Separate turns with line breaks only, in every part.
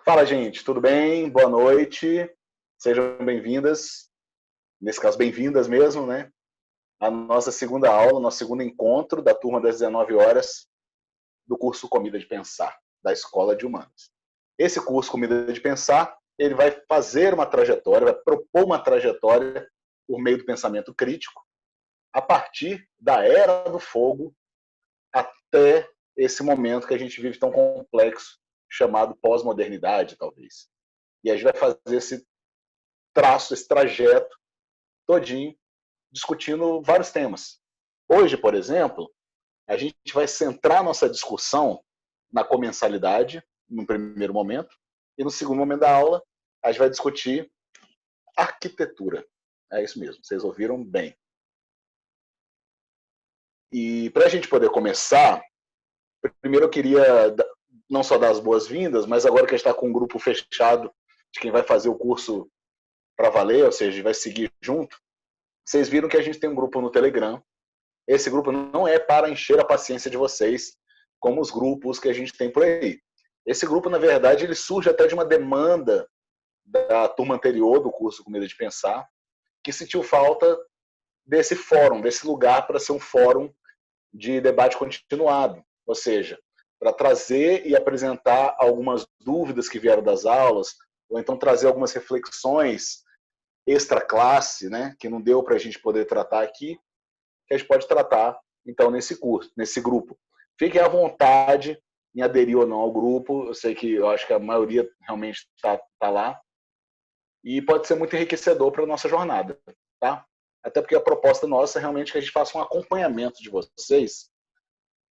Fala, gente, tudo bem? Boa noite. Sejam bem-vindas, nesse caso, bem-vindas mesmo, né? A nossa segunda aula, nosso segundo encontro da turma das 19 horas do curso Comida de Pensar, da Escola de Humanas. Esse curso Comida de Pensar, ele vai fazer uma trajetória, vai propor uma trajetória por meio do pensamento crítico, a partir da Era do Fogo até esse momento que a gente vive tão complexo, chamado pós-modernidade, talvez. E a gente vai fazer esse traço, esse trajeto todinho, discutindo vários temas. Hoje, por exemplo, a gente vai centrar nossa discussão na comensalidade, no primeiro momento, e no segundo momento da aula, a gente vai discutir arquitetura. É isso mesmo, vocês ouviram bem. E para a gente poder começar, primeiro eu queria não só dar as boas-vindas, mas agora que a gente está com um grupo fechado de quem vai fazer o curso para valer, ou seja, vai seguir junto, vocês viram que a gente tem um grupo no Telegram. Esse grupo não é para encher a paciência de vocês, como os grupos que a gente tem por aí. Esse grupo, na verdade, ele surge até de uma demanda da turma anterior do curso Comida de Pensar, que sentiu falta desse fórum, desse lugar para ser um fórum de debate continuado. Ou seja, para trazer e apresentar algumas dúvidas que vieram das aulas, ou então trazer algumas reflexões extra classe, né, que não deu para a gente poder tratar aqui, que a gente pode tratar, então, nesse curso, nesse grupo. Fiquem à vontade em aderir ou não ao grupo. Eu sei que eu acho que a maioria realmente está lá. E pode ser muito enriquecedor para a nossa jornada, tá? Até porque a proposta nossa é realmente que a gente faça um acompanhamento de vocês.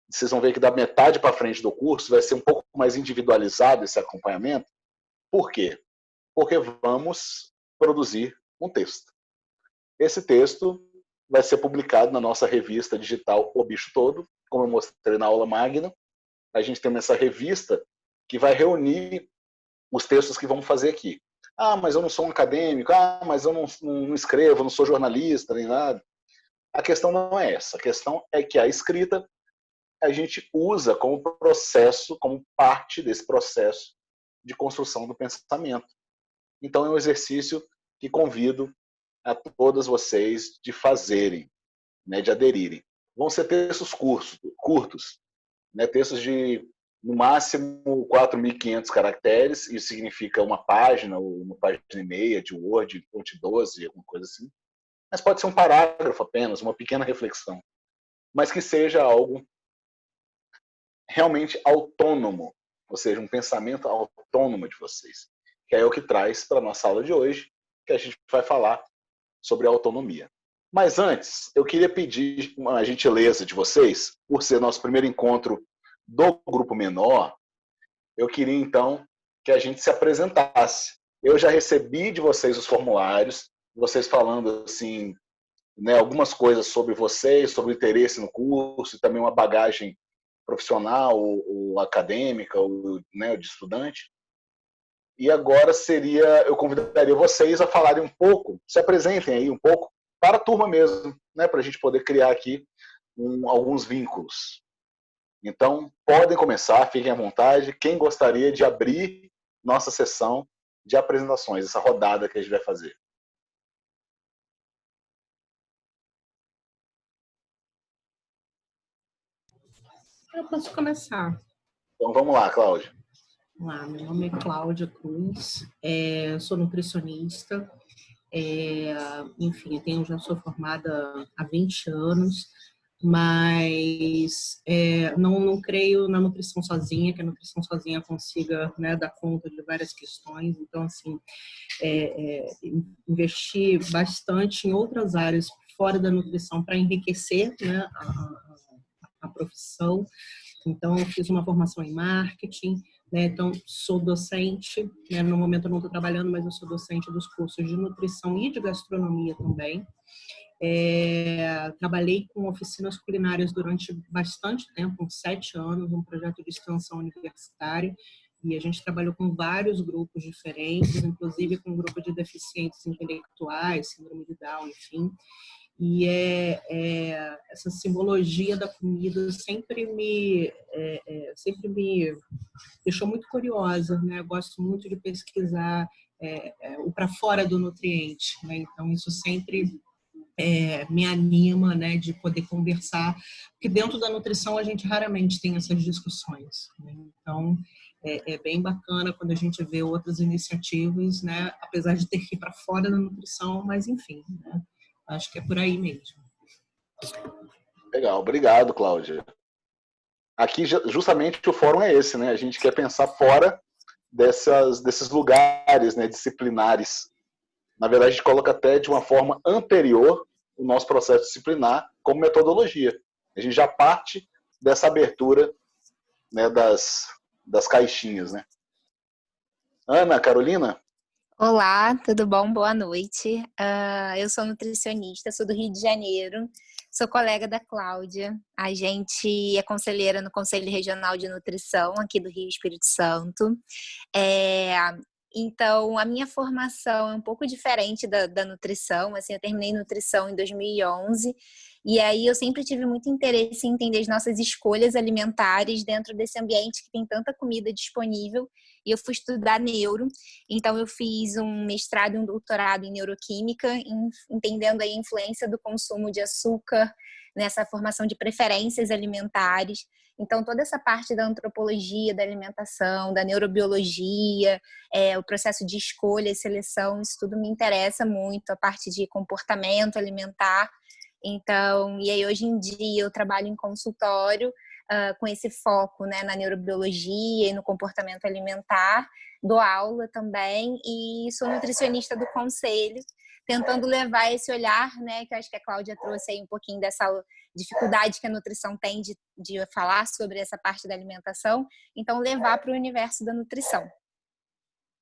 Vocês vão ver que da metade para frente do curso vai ser um pouco mais individualizado esse acompanhamento. Por quê? Porque vamos produzir um texto. Esse texto vai ser publicado na nossa revista digital O Bicho Todo, como eu mostrei na aula magna. A gente tem essa revista que vai reunir os textos que vamos fazer aqui. Ah, mas eu não sou um acadêmico. Ah, mas eu não escrevo, não sou jornalista, nem nada. A questão não é essa. A questão é que a escrita a gente usa como processo, como parte desse processo de construção do pensamento. Então é um exercício que convido a todas vocês de fazerem, né, de aderirem. Vão ser textos curtos, né, textos de, no máximo, 4.500 caracteres, isso significa uma página ou uma página e meia de Word, fonte 12, alguma coisa assim. Mas pode ser um parágrafo apenas, uma pequena reflexão, mas que seja algo realmente autônomo, ou seja, um pensamento autônomo de vocês, que é o que traz para a nossa aula de hoje, que a gente vai falar sobre autonomia. Mas antes, eu queria pedir uma gentileza de vocês, por ser nosso primeiro encontro do grupo menor, eu queria então que a gente se apresentasse. Eu já recebi de vocês os formulários, vocês falando assim, né, algumas coisas sobre vocês, sobre o interesse no curso, e também uma bagagem profissional ou acadêmica ou, né, de estudante. E agora eu convidaria vocês a falarem um pouco, se apresentem aí um pouco para a turma mesmo, né, para a gente poder criar aqui alguns vínculos. Então, podem começar, fiquem à vontade. Quem gostaria de abrir nossa sessão de apresentações, essa rodada que a gente vai fazer?
Eu posso começar.
Então, vamos lá, Cláudia.
Olá, meu nome é Cláudia Cruz, eu sou nutricionista, enfim, já sou formada há 20 anos, mas não creio na nutrição sozinha, que a nutrição sozinha consiga, né, dar conta de várias questões. Então, assim, investi bastante em outras áreas fora da nutrição para enriquecer, né, a profissão. Então, eu fiz uma formação em marketing, né? Então, sou docente, né? No momento eu não estou trabalhando, mas eu sou docente dos cursos de nutrição e de gastronomia também. Trabalhei com oficinas culinárias durante bastante tempo, uns 7 anos, um projeto de extensão universitária, e a gente trabalhou com vários grupos diferentes, inclusive com um grupo de deficientes intelectuais, síndrome de Down, enfim. E essa simbologia da comida sempre me deixou muito curiosa, né? Eu gosto muito de pesquisar o para fora do nutriente, né? Então isso sempre me anima, né, de poder conversar, porque dentro da nutrição a gente raramente tem essas discussões, né? Então é bem bacana quando a gente vê outras iniciativas, né, apesar de ter que ir para fora da nutrição, mas enfim, né, acho que é por aí mesmo.
Legal, obrigado, Cláudia. Aqui, justamente, o fórum é esse, né? A gente quer pensar fora desses lugares, né, disciplinares. Na verdade, a gente coloca até de uma forma anterior o nosso processo disciplinar como metodologia. A gente já parte dessa abertura, né, das caixinhas, né? Ana, Carolina?
Olá, tudo bom? Boa noite. Eu sou nutricionista, sou do Rio de Janeiro, sou colega da Cláudia. A gente é conselheira no Conselho Regional de Nutrição aqui do Rio Espírito Santo. Então, a minha formação é um pouco diferente da nutrição. Assim, eu terminei nutrição em 2011 e aí eu sempre tive muito interesse em entender as nossas escolhas alimentares dentro desse ambiente que tem tanta comida disponível. E eu fui estudar neuro, então eu fiz um mestrado e um doutorado em neuroquímica, entendendo a influência do consumo de açúcar nessa formação de preferências alimentares. Então, toda essa parte da antropologia, da alimentação, da neurobiologia, o processo de escolha e seleção, isso tudo me interessa muito, a parte de comportamento alimentar. Então, e aí hoje em dia eu trabalho em consultório com esse foco, né, na neurobiologia e no comportamento alimentar, dou aula também e sou nutricionista do conselho, tentando levar esse olhar, né, que eu acho que a Cláudia trouxe aí um pouquinho dessa dificuldade que a nutrição tem de falar sobre essa parte da alimentação, então levar para o universo da nutrição.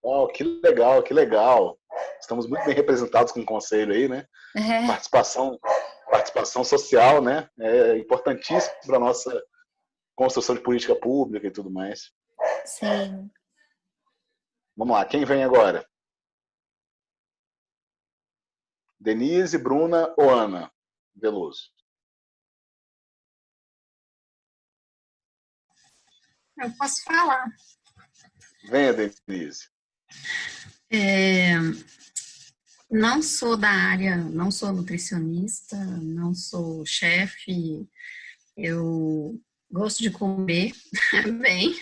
Oh, que legal, que legal. Estamos muito bem representados com o conselho aí, né? Participação social, né? É importantíssimo para a nossa construção de política pública e tudo mais.
Sim.
Vamos lá, quem vem agora? Denise, Bruna ou Ana Veloso?
Eu posso falar.
Venha, Denise.
Não sou da área, não sou nutricionista, não sou chefe, eu gosto de comer bem,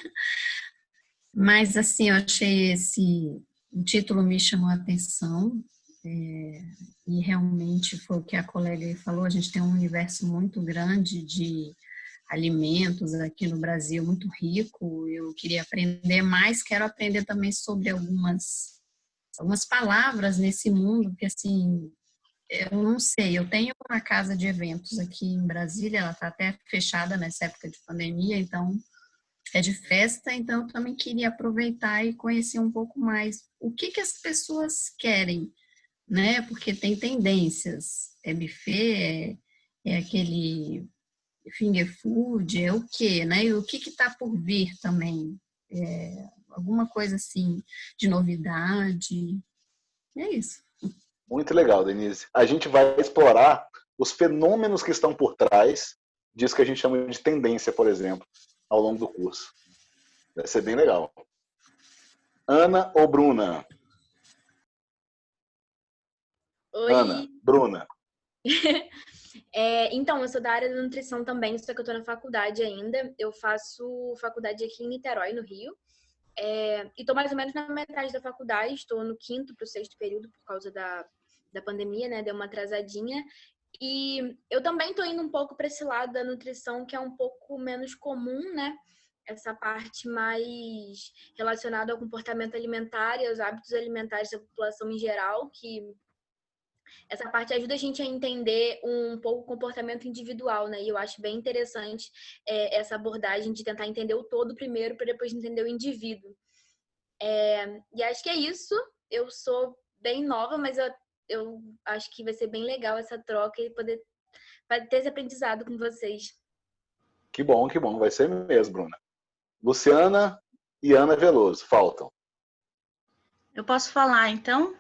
mas assim, eu achei o título me chamou a atenção, e realmente foi o que a colega falou, a gente tem um universo muito grande de alimentos aqui no Brasil, muito rico, eu queria aprender mais, quero aprender também sobre algumas palavras nesse mundo, que assim, eu não sei, eu tenho uma casa de eventos aqui em Brasília, ela está até fechada nessa época de pandemia, então é de festa, então eu também queria aproveitar e conhecer um pouco mais o que as pessoas querem, né? Porque tem tendências, é buffet, é aquele finger food, é o quê, né? E o que está por vir também, alguma coisa assim de novidade, é isso.
Muito legal, Denise. A gente vai explorar os fenômenos que estão por trás disso que a gente chama de tendência, por exemplo, ao longo do curso. Vai ser bem legal. Ana ou Bruna?
Oi.
Ana, Bruna.
Então, eu sou da área da nutrição também, só que eu tô na faculdade ainda. Eu faço faculdade aqui em Niterói, no Rio. E tô mais ou menos na metade da faculdade, estou no 5º para o 6º período por causa da pandemia, né? Deu uma atrasadinha. E eu também tô indo um pouco para esse lado da nutrição, que é um pouco menos comum, né? Essa parte mais relacionada ao comportamento alimentar e aos hábitos alimentares da população em geral, que essa parte ajuda a gente a entender um pouco o comportamento individual, né? E eu acho bem interessante essa abordagem de tentar entender o todo primeiro para depois entender o indivíduo. E acho que é isso. Eu sou bem nova, mas eu acho que vai ser bem legal essa troca e poder ter esse aprendizado com vocês.
Que bom, vai ser mesmo, Bruna. Luciana e Ana Veloso, faltam.
Eu posso falar, então?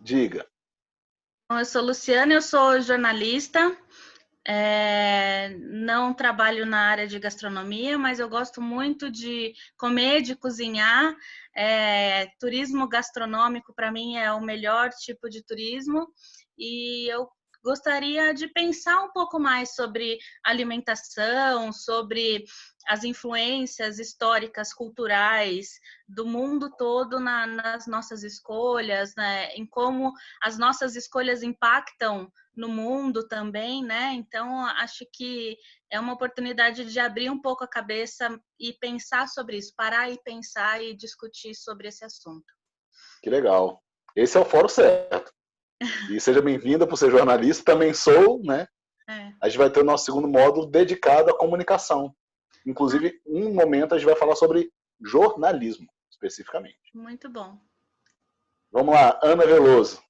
Diga.
Eu sou Luciana, eu sou jornalista. Não trabalho na área de gastronomia, mas eu gosto muito de comer, de cozinhar. Turismo gastronômico, para mim, é o melhor tipo de turismo. E eu gostaria de pensar um pouco mais sobre alimentação, sobre as influências históricas, culturais do mundo todo nas nossas escolhas, né? Em como as nossas escolhas impactam no mundo também, né? Então, acho que é uma oportunidade de abrir um pouco a cabeça e pensar sobre isso, parar e pensar e discutir sobre esse assunto.
Que legal. Esse é o fórum certo. E seja bem-vinda por ser jornalista, também sou, né? A gente vai ter o nosso segundo módulo dedicado à comunicação. Inclusive, um momento a gente vai falar sobre jornalismo, especificamente.
Muito bom.
Vamos lá, Ana Veloso.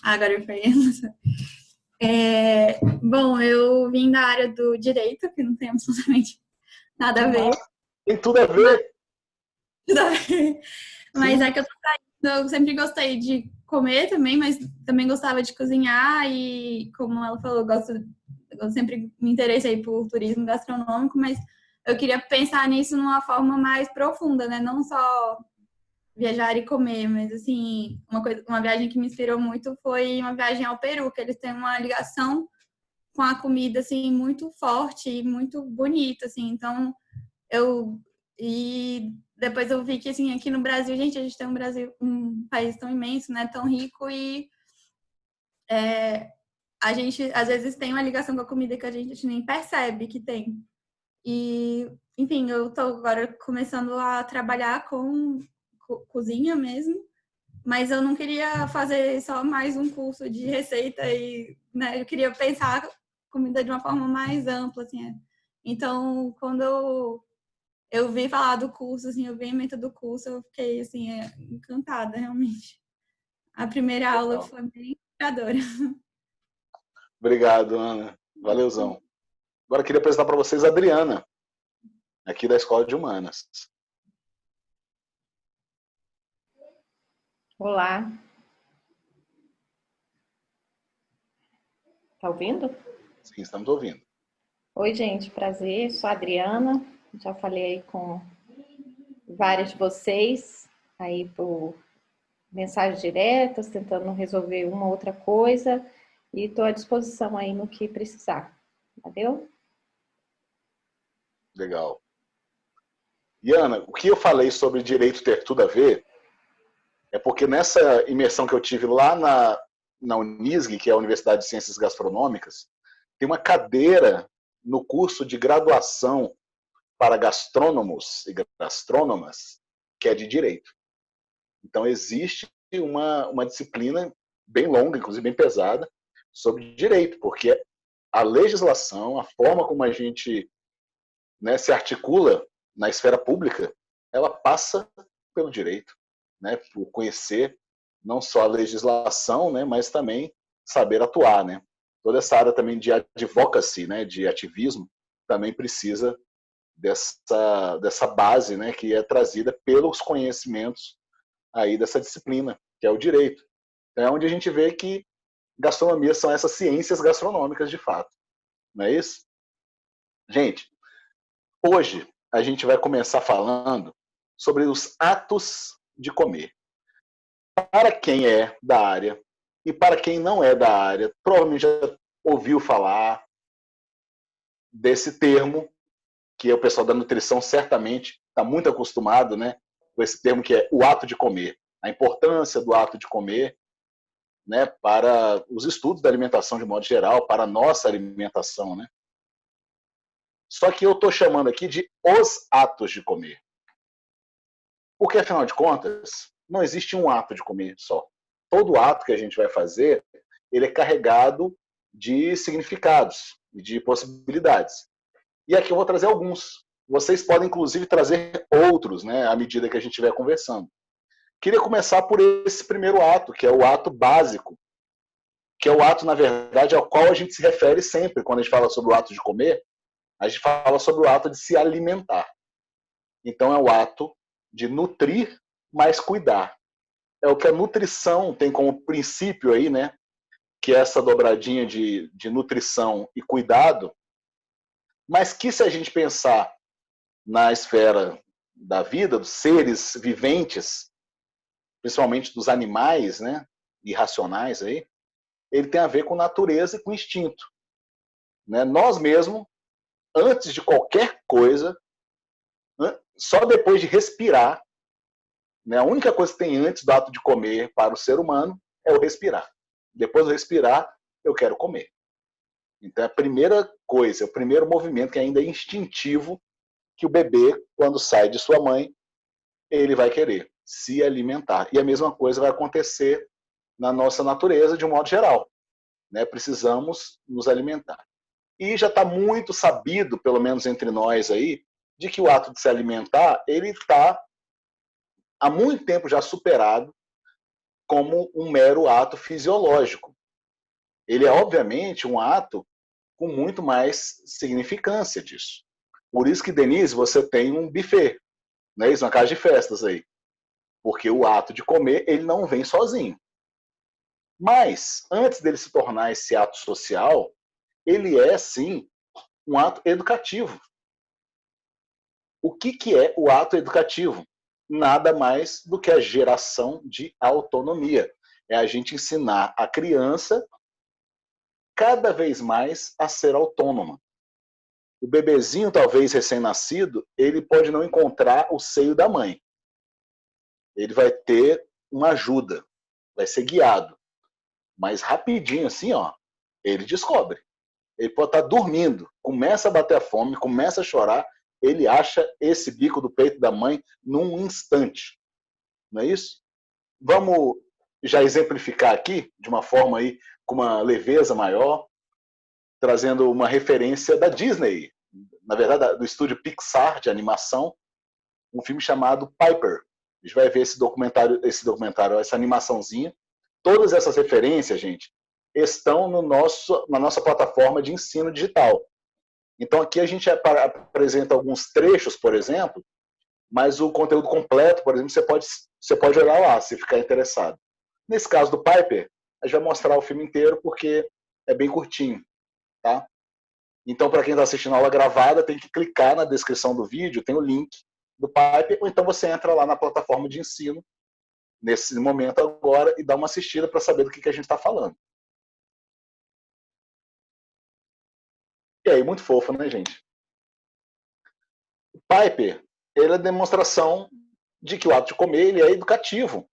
Agora eu pergunto. Bom, eu vim da área do direito, que não tem absolutamente nada a ver.
Tem tudo a ver.
Mas é que eu sempre gostei de comer também, mas também gostava de cozinhar e, como ela falou, eu sempre me interessei por turismo gastronômico, mas eu queria pensar nisso numa forma mais profunda, né? Não só viajar e comer, mas assim, uma viagem que me inspirou muito foi uma viagem ao Peru, que eles têm uma ligação com a comida assim muito forte e muito bonita, assim. Então, e depois eu vi que assim, aqui no Brasil, gente, a gente tem um país tão imenso, né, tão rico e a gente às vezes tem uma ligação com a comida que a gente nem percebe que tem. E, enfim, eu tô agora começando a trabalhar com cozinha mesmo, mas eu não queria fazer só mais um curso de receita e, né, eu queria pensar comida de uma forma mais ampla, assim. Então, quando eu vi falar do curso, assim, eu vi a meta do curso, eu fiquei, assim, encantada, realmente. A primeira aula foi bem inspiradora.
Obrigado, Ana. Valeuzão. Agora eu queria apresentar para vocês a Adriana, aqui da Escola de Humanas.
Olá. Tá ouvindo?
Sim, estamos ouvindo.
Oi, gente, prazer. Sou a Adriana. Já falei aí com vários de vocês aí por mensagens diretas, tentando resolver uma outra coisa e estou à disposição aí no que precisar. Valeu?
Legal. E Ana, o que eu falei sobre direito ter tudo a ver é porque nessa imersão que eu tive lá na Unisg, que é a Universidade de Ciências Gastronômicas, tem uma cadeira no curso de graduação para gastrônomos e gastrônomas, que é de direito. Então, existe uma disciplina bem longa, inclusive bem pesada, sobre direito, porque a legislação, a forma como a gente, né, se articula na esfera pública, ela passa pelo direito, né, por conhecer não só a legislação, né, mas também saber atuar, né. Toda essa área também de advocacy, né, de ativismo, também precisa dessa base, né, que é trazida pelos conhecimentos aí dessa disciplina, que é o direito. É onde a gente vê que gastronomia são essas ciências gastronômicas de fato, não é isso? Gente, hoje a gente vai começar falando sobre os atos de comer. Para quem é da área e para quem não é da área, provavelmente já ouviu falar desse termo, que o pessoal da nutrição certamente está muito acostumado, né, com esse termo que é o ato de comer. A importância do ato de comer, né, para os estudos da alimentação de modo geral, para a nossa alimentação, né? Só que eu estou chamando aqui de os atos de comer. Porque, afinal de contas, não existe um ato de comer só. Todo ato que a gente vai fazer, ele é carregado de significados e de possibilidades. E aqui eu vou trazer alguns. Vocês podem, inclusive, trazer outros, né, à medida que a gente estiver conversando. Queria começar por esse primeiro ato, que é o ato básico, que é o ato, na verdade, ao qual a gente se refere sempre. Quando a gente fala sobre o ato de comer, a gente fala sobre o ato de se alimentar. Então, é o ato de nutrir, mas cuidar. é o que a nutrição tem como princípio aí, né? Que é essa dobradinha de nutrição e cuidado, mas que se a gente pensar na esfera da vida, dos seres viventes, principalmente dos animais, né, irracionais aí, ele tem a ver com natureza e com instinto, né? Nós mesmos, antes de qualquer coisa, né, só depois de respirar, né, a única coisa que tem antes do ato de comer para o ser humano é o respirar. Depois do respirar, eu quero comer. Então, a primeira coisa, o primeiro movimento que ainda é instintivo, que o bebê, quando sai de sua mãe, ele vai querer se alimentar. E a mesma coisa vai acontecer na nossa natureza, de um modo geral, né? Precisamos nos alimentar. E já está muito sabido, pelo menos entre nós aí, de que o ato de se alimentar, ele está há muito tempo já superado como um mero ato fisiológico. Ele é, obviamente, um ato com muito mais significância disso. Por isso que, Denise, você tem um buffet, não é isso? Uma casa de festas aí. Porque o ato de comer, ele não vem sozinho. Mas, antes dele se tornar esse ato social, ele é, sim, um ato educativo. O que é o ato educativo? Nada mais do que a geração de autonomia. É a gente ensinar a criança cada vez mais a ser autônoma. O bebezinho, talvez recém-nascido, ele pode não encontrar o seio da mãe. Ele vai ter uma ajuda, vai ser guiado. Mas rapidinho assim, ó, ele descobre. Ele pode estar dormindo, começa a bater a fome, começa a chorar, ele acha esse bico do peito da mãe num instante. Não é isso? Vamos já exemplificar aqui, de uma forma aí, com uma leveza maior, trazendo uma referência da Disney, na verdade, do estúdio Pixar de animação, um filme chamado Piper. A gente vai ver esse documentário, essa animaçãozinha. Todas essas referências, gente, estão na nossa plataforma de ensino digital. Então, aqui a gente apresenta alguns trechos, por exemplo, mas o conteúdo completo, por exemplo, você pode olhar lá, se ficar interessado. Nesse caso do Piper, a gente vai mostrar o filme inteiro, porque é bem curtinho, tá? Então, para quem está assistindo a aula gravada, tem que clicar na descrição do vídeo, tem o link do Piper, ou então você entra lá na plataforma de ensino, nesse momento agora, e dá uma assistida para saber do que a gente está falando. E aí, muito fofo, né, gente? O Piper, ele é a demonstração de que o ato de comer ele é educativo.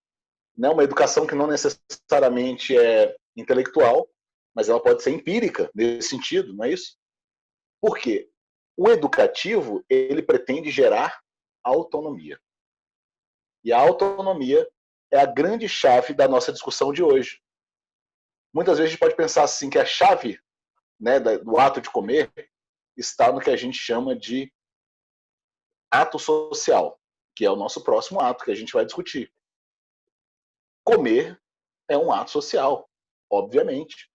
Né? Uma educação que não necessariamente é intelectual, mas ela pode ser empírica nesse sentido, não é isso? Por quê? O educativo, ele pretende gerar autonomia. E a autonomia é a grande chave da nossa discussão de hoje. Muitas vezes a gente pode pensar assim, que a chave, né, do ato de comer está no que a gente chama de ato social, que é o nosso próximo ato que a gente vai discutir. Comer é um ato social, obviamente.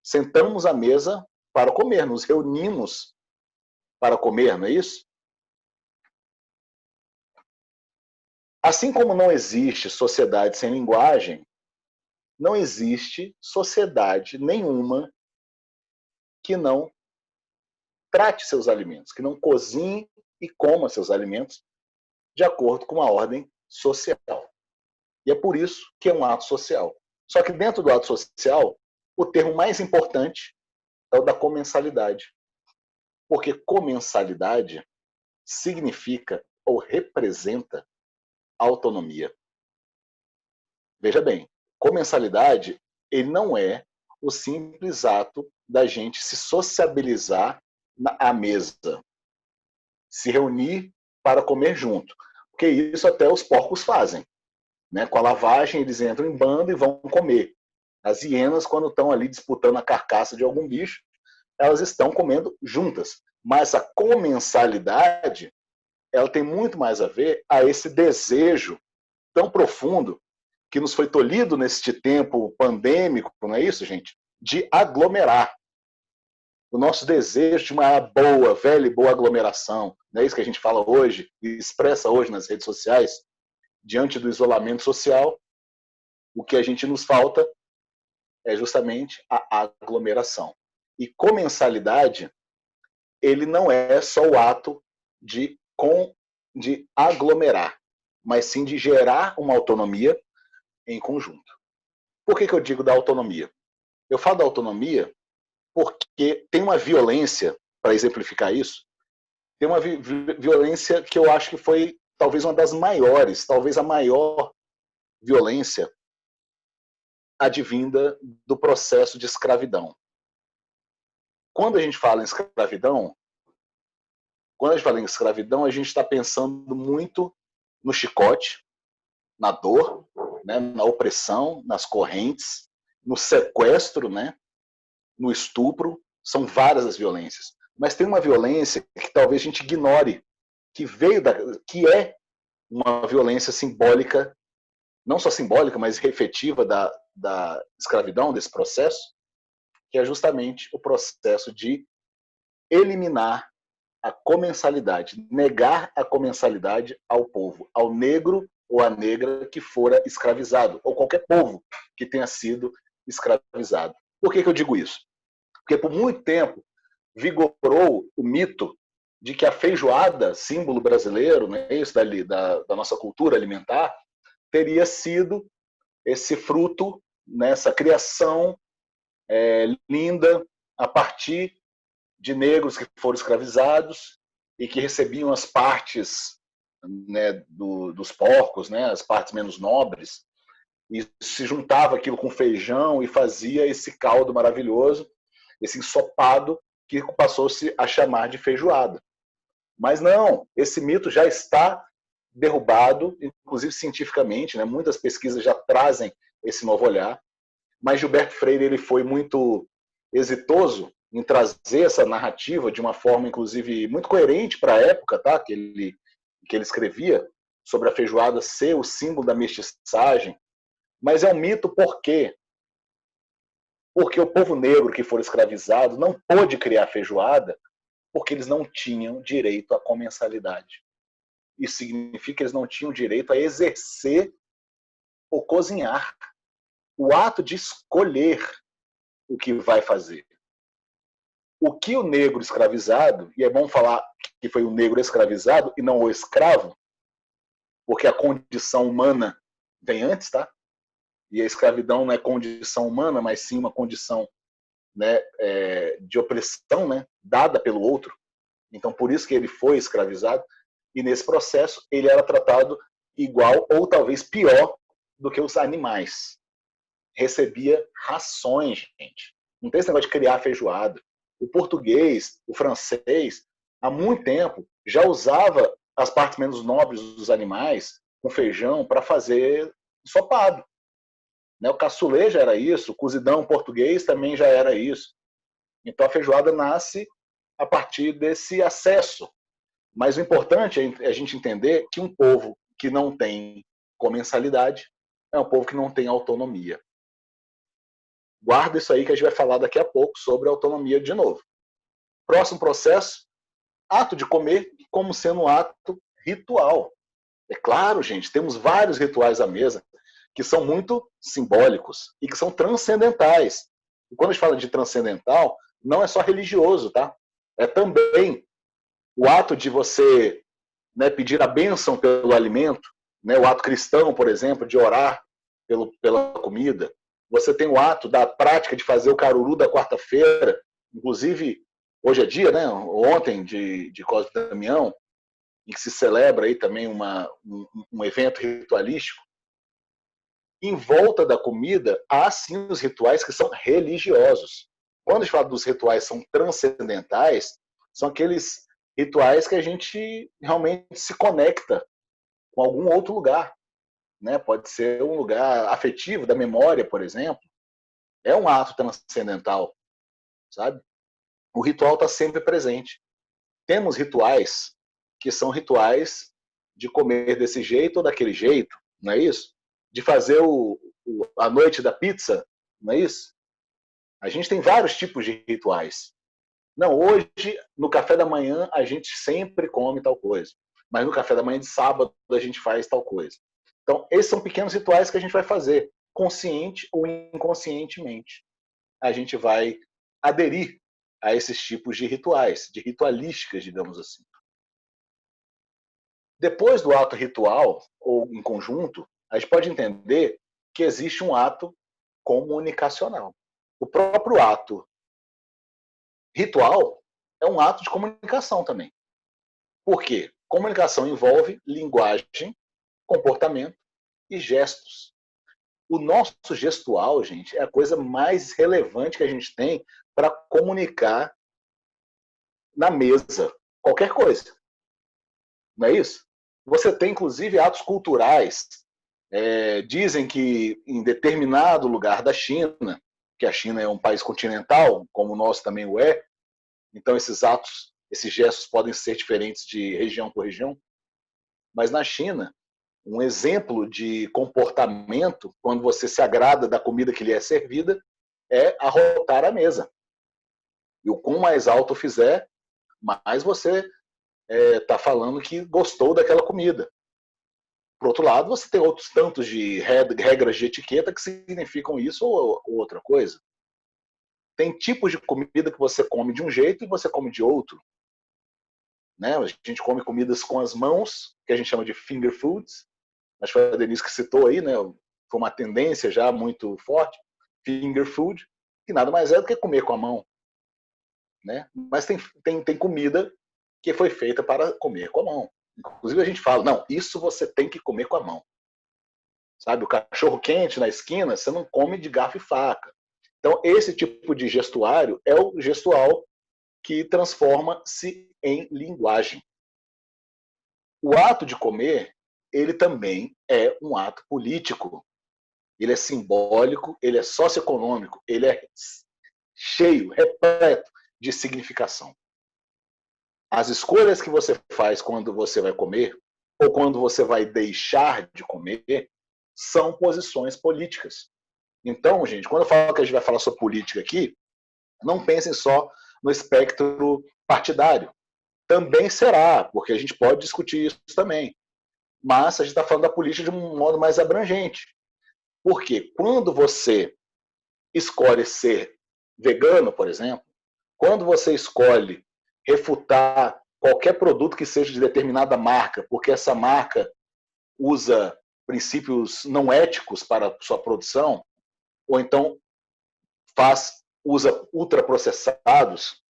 Sentamos à mesa para comer, nos reunimos para comer, não é isso? Assim como não existe sociedade sem linguagem, não existe sociedade nenhuma que não trate seus alimentos, que não cozinhe e coma seus alimentos de acordo com uma ordem social. E é por isso que é um ato social. Só que dentro do ato social, o termo mais importante é o da comensalidade. Porque comensalidade significa ou representa autonomia. Veja bem, comensalidade ele não é o simples ato da gente se sociabilizar à mesa, se reunir para comer junto. Porque isso até os porcos fazem. Né? Com a lavagem, eles entram em bando e vão comer. As hienas, quando estão ali disputando a carcaça de algum bicho, elas estão comendo juntas. Mas a comensalidade, ela tem muito mais a ver a esse desejo tão profundo que nos foi tolhido neste tempo pandêmico, não é isso, gente? De aglomerar. O nosso desejo de uma boa, velha e boa aglomeração, não é isso que a gente fala hoje e expressa hoje nas redes sociais, diante do isolamento social, O que a gente nos falta é justamente a aglomeração. E comensalidade, ele não é só o ato de aglomerar, mas sim de gerar uma autonomia em conjunto. Por que eu digo da autonomia? Eu falo da autonomia porque tem uma violência, para exemplificar isso, tem uma violência que eu acho que foi talvez uma das maiores, talvez a maior violência advinda do processo de escravidão. Quando a gente fala em escravidão, a gente está pensando muito no chicote, na dor, né, na opressão, nas correntes, no sequestro, né, no estupro. São várias as violências. Mas tem uma violência que talvez a gente ignore, que é uma violência simbólica, não só simbólica, mas efetiva da escravidão, desse processo, que é justamente o processo de eliminar a comensalidade, negar a comensalidade ao povo, ao negro ou à negra que fora escravizado, ou qualquer povo que tenha sido escravizado. Por que eu digo isso? Porque por muito tempo vigorou o mito de que a feijoada, símbolo brasileiro, né, isso da nossa cultura alimentar, teria sido esse fruto, nessa criação linda a partir de negros que foram escravizados e que recebiam as partes, né, dos porcos, né, as partes menos nobres, e se juntava aquilo com feijão e fazia esse caldo maravilhoso, esse ensopado que passou-se a chamar de feijoada. Mas não, esse mito já está derrubado, inclusive cientificamente, né? Muitas pesquisas já trazem esse novo olhar, mas Gilberto Freire ele foi muito exitoso em trazer essa narrativa de uma forma, inclusive, muito coerente para a época, tá? que ele escrevia, sobre a feijoada ser o símbolo da mestiçagem. Mas é um mito por quê? Porque o povo negro que foi escravizado não pôde criar feijoada porque eles não tinham direito à comensalidade. Isso significa que eles não tinham direito a exercer ou cozinhar. O ato de escolher o que vai fazer. O que o negro escravizado, e é bom falar que foi o negro escravizado e não o escravo, porque a condição humana vem antes, tá? E a escravidão não é condição humana, mas sim uma condição, né, de opressão, né, dada pelo outro. Então, por isso que ele foi escravizado. E nesse processo, ele era tratado igual ou talvez pior do que os animais. Recebia rações, gente. Não tem esse negócio de criar feijoada. O português, o francês, há muito tempo já usava as partes menos nobres dos animais com feijão para fazer ensopado. O cassoulet já era isso, o cozidão português também já era isso. Então a feijoada nasce a partir desse acesso. Mas o importante é a gente entender que um povo que não tem comensalidade é um povo que não tem autonomia. Guarda isso aí que a gente vai falar daqui a pouco sobre autonomia de novo. Próximo processo, ato de comer como sendo um ato ritual. É claro, gente, temos vários rituais à mesa que são muito simbólicos e que são transcendentais. E quando a gente fala de transcendental, não é só religioso, tá? É também o ato de você, né, pedir a bênção pelo alimento, né, o ato cristão, por exemplo, de orar pela comida. Você tem o ato da prática de fazer o caruru da quarta-feira, inclusive hoje é dia, né, ontem de Cosme e Damião, em que se celebra aí também um evento ritualístico. Em volta da comida, há sim os rituais que são religiosos. Quando a gente fala dos rituais que são transcendentais, são aqueles rituais que a gente realmente se conecta com algum outro lugar. Né? Pode ser um lugar afetivo, da memória, por exemplo. É um ato transcendental, sabe? O ritual está sempre presente. Temos rituais que são rituais de comer desse jeito ou daquele jeito, não é isso? De fazer a noite da pizza, não é isso? A gente tem vários tipos de rituais. Não, hoje, no café da manhã, a gente sempre come tal coisa. Mas no café da manhã de sábado, a gente faz tal coisa. Então, esses são pequenos rituais que a gente vai fazer. consciente ou inconscientemente, a gente vai aderir a esses tipos de rituais, de ritualísticas, digamos assim. Depois do ato ritual, ou em conjunto, a gente pode entender que existe um ato comunicacional. O próprio ato ritual é um ato de comunicação também. Por quê? Comunicação envolve linguagem, comportamento e gestos. O nosso gestual, gente, é a coisa mais relevante que a gente tem para comunicar na mesa qualquer coisa. Não é isso? Você tem, inclusive, atos culturais. Dizem que em determinado lugar da China, que a China é um país continental, como o nosso também o é, então esses atos, esses gestos podem ser diferentes de região por região, mas na China, um exemplo de comportamento, quando você se agrada da comida que lhe é servida, é arrotar a mesa. E o quanto mais alto fizer, mais você está falando que gostou daquela comida. Por outro lado, você tem outros tantos de regras de etiqueta que significam isso ou outra coisa. Tem tipos de comida que você come de um jeito e você come de outro. Né? A gente come comidas com as mãos, que a gente chama de finger foods. Acho que foi a Denise que citou aí, né? Foi uma tendência já muito forte. Finger food, que nada mais é do que comer com a mão. Né? Mas tem comida que foi feita para comer com a mão. Inclusive a gente fala, não, isso você tem que comer com a mão. Sabe, o cachorro quente na esquina, você não come de garfo e faca. Então, esse tipo de gestuário é o gestual que transforma-se em linguagem. O ato de comer, ele também é um ato político. Ele é simbólico, ele é socioeconômico, ele é cheio, repleto de significação. As escolhas que você faz quando você vai comer, ou quando você vai deixar de comer, são posições políticas. Então, gente, quando eu falo que a gente vai falar sobre política aqui, não pensem só no espectro partidário. Também será, porque a gente pode discutir isso também. Mas a gente está falando da política de um modo mais abrangente. Porque quando você escolhe ser vegano, por exemplo, quando você escolhe refutar qualquer produto que seja de determinada marca, porque essa marca usa princípios não éticos para sua produção, ou então usa ultraprocessados,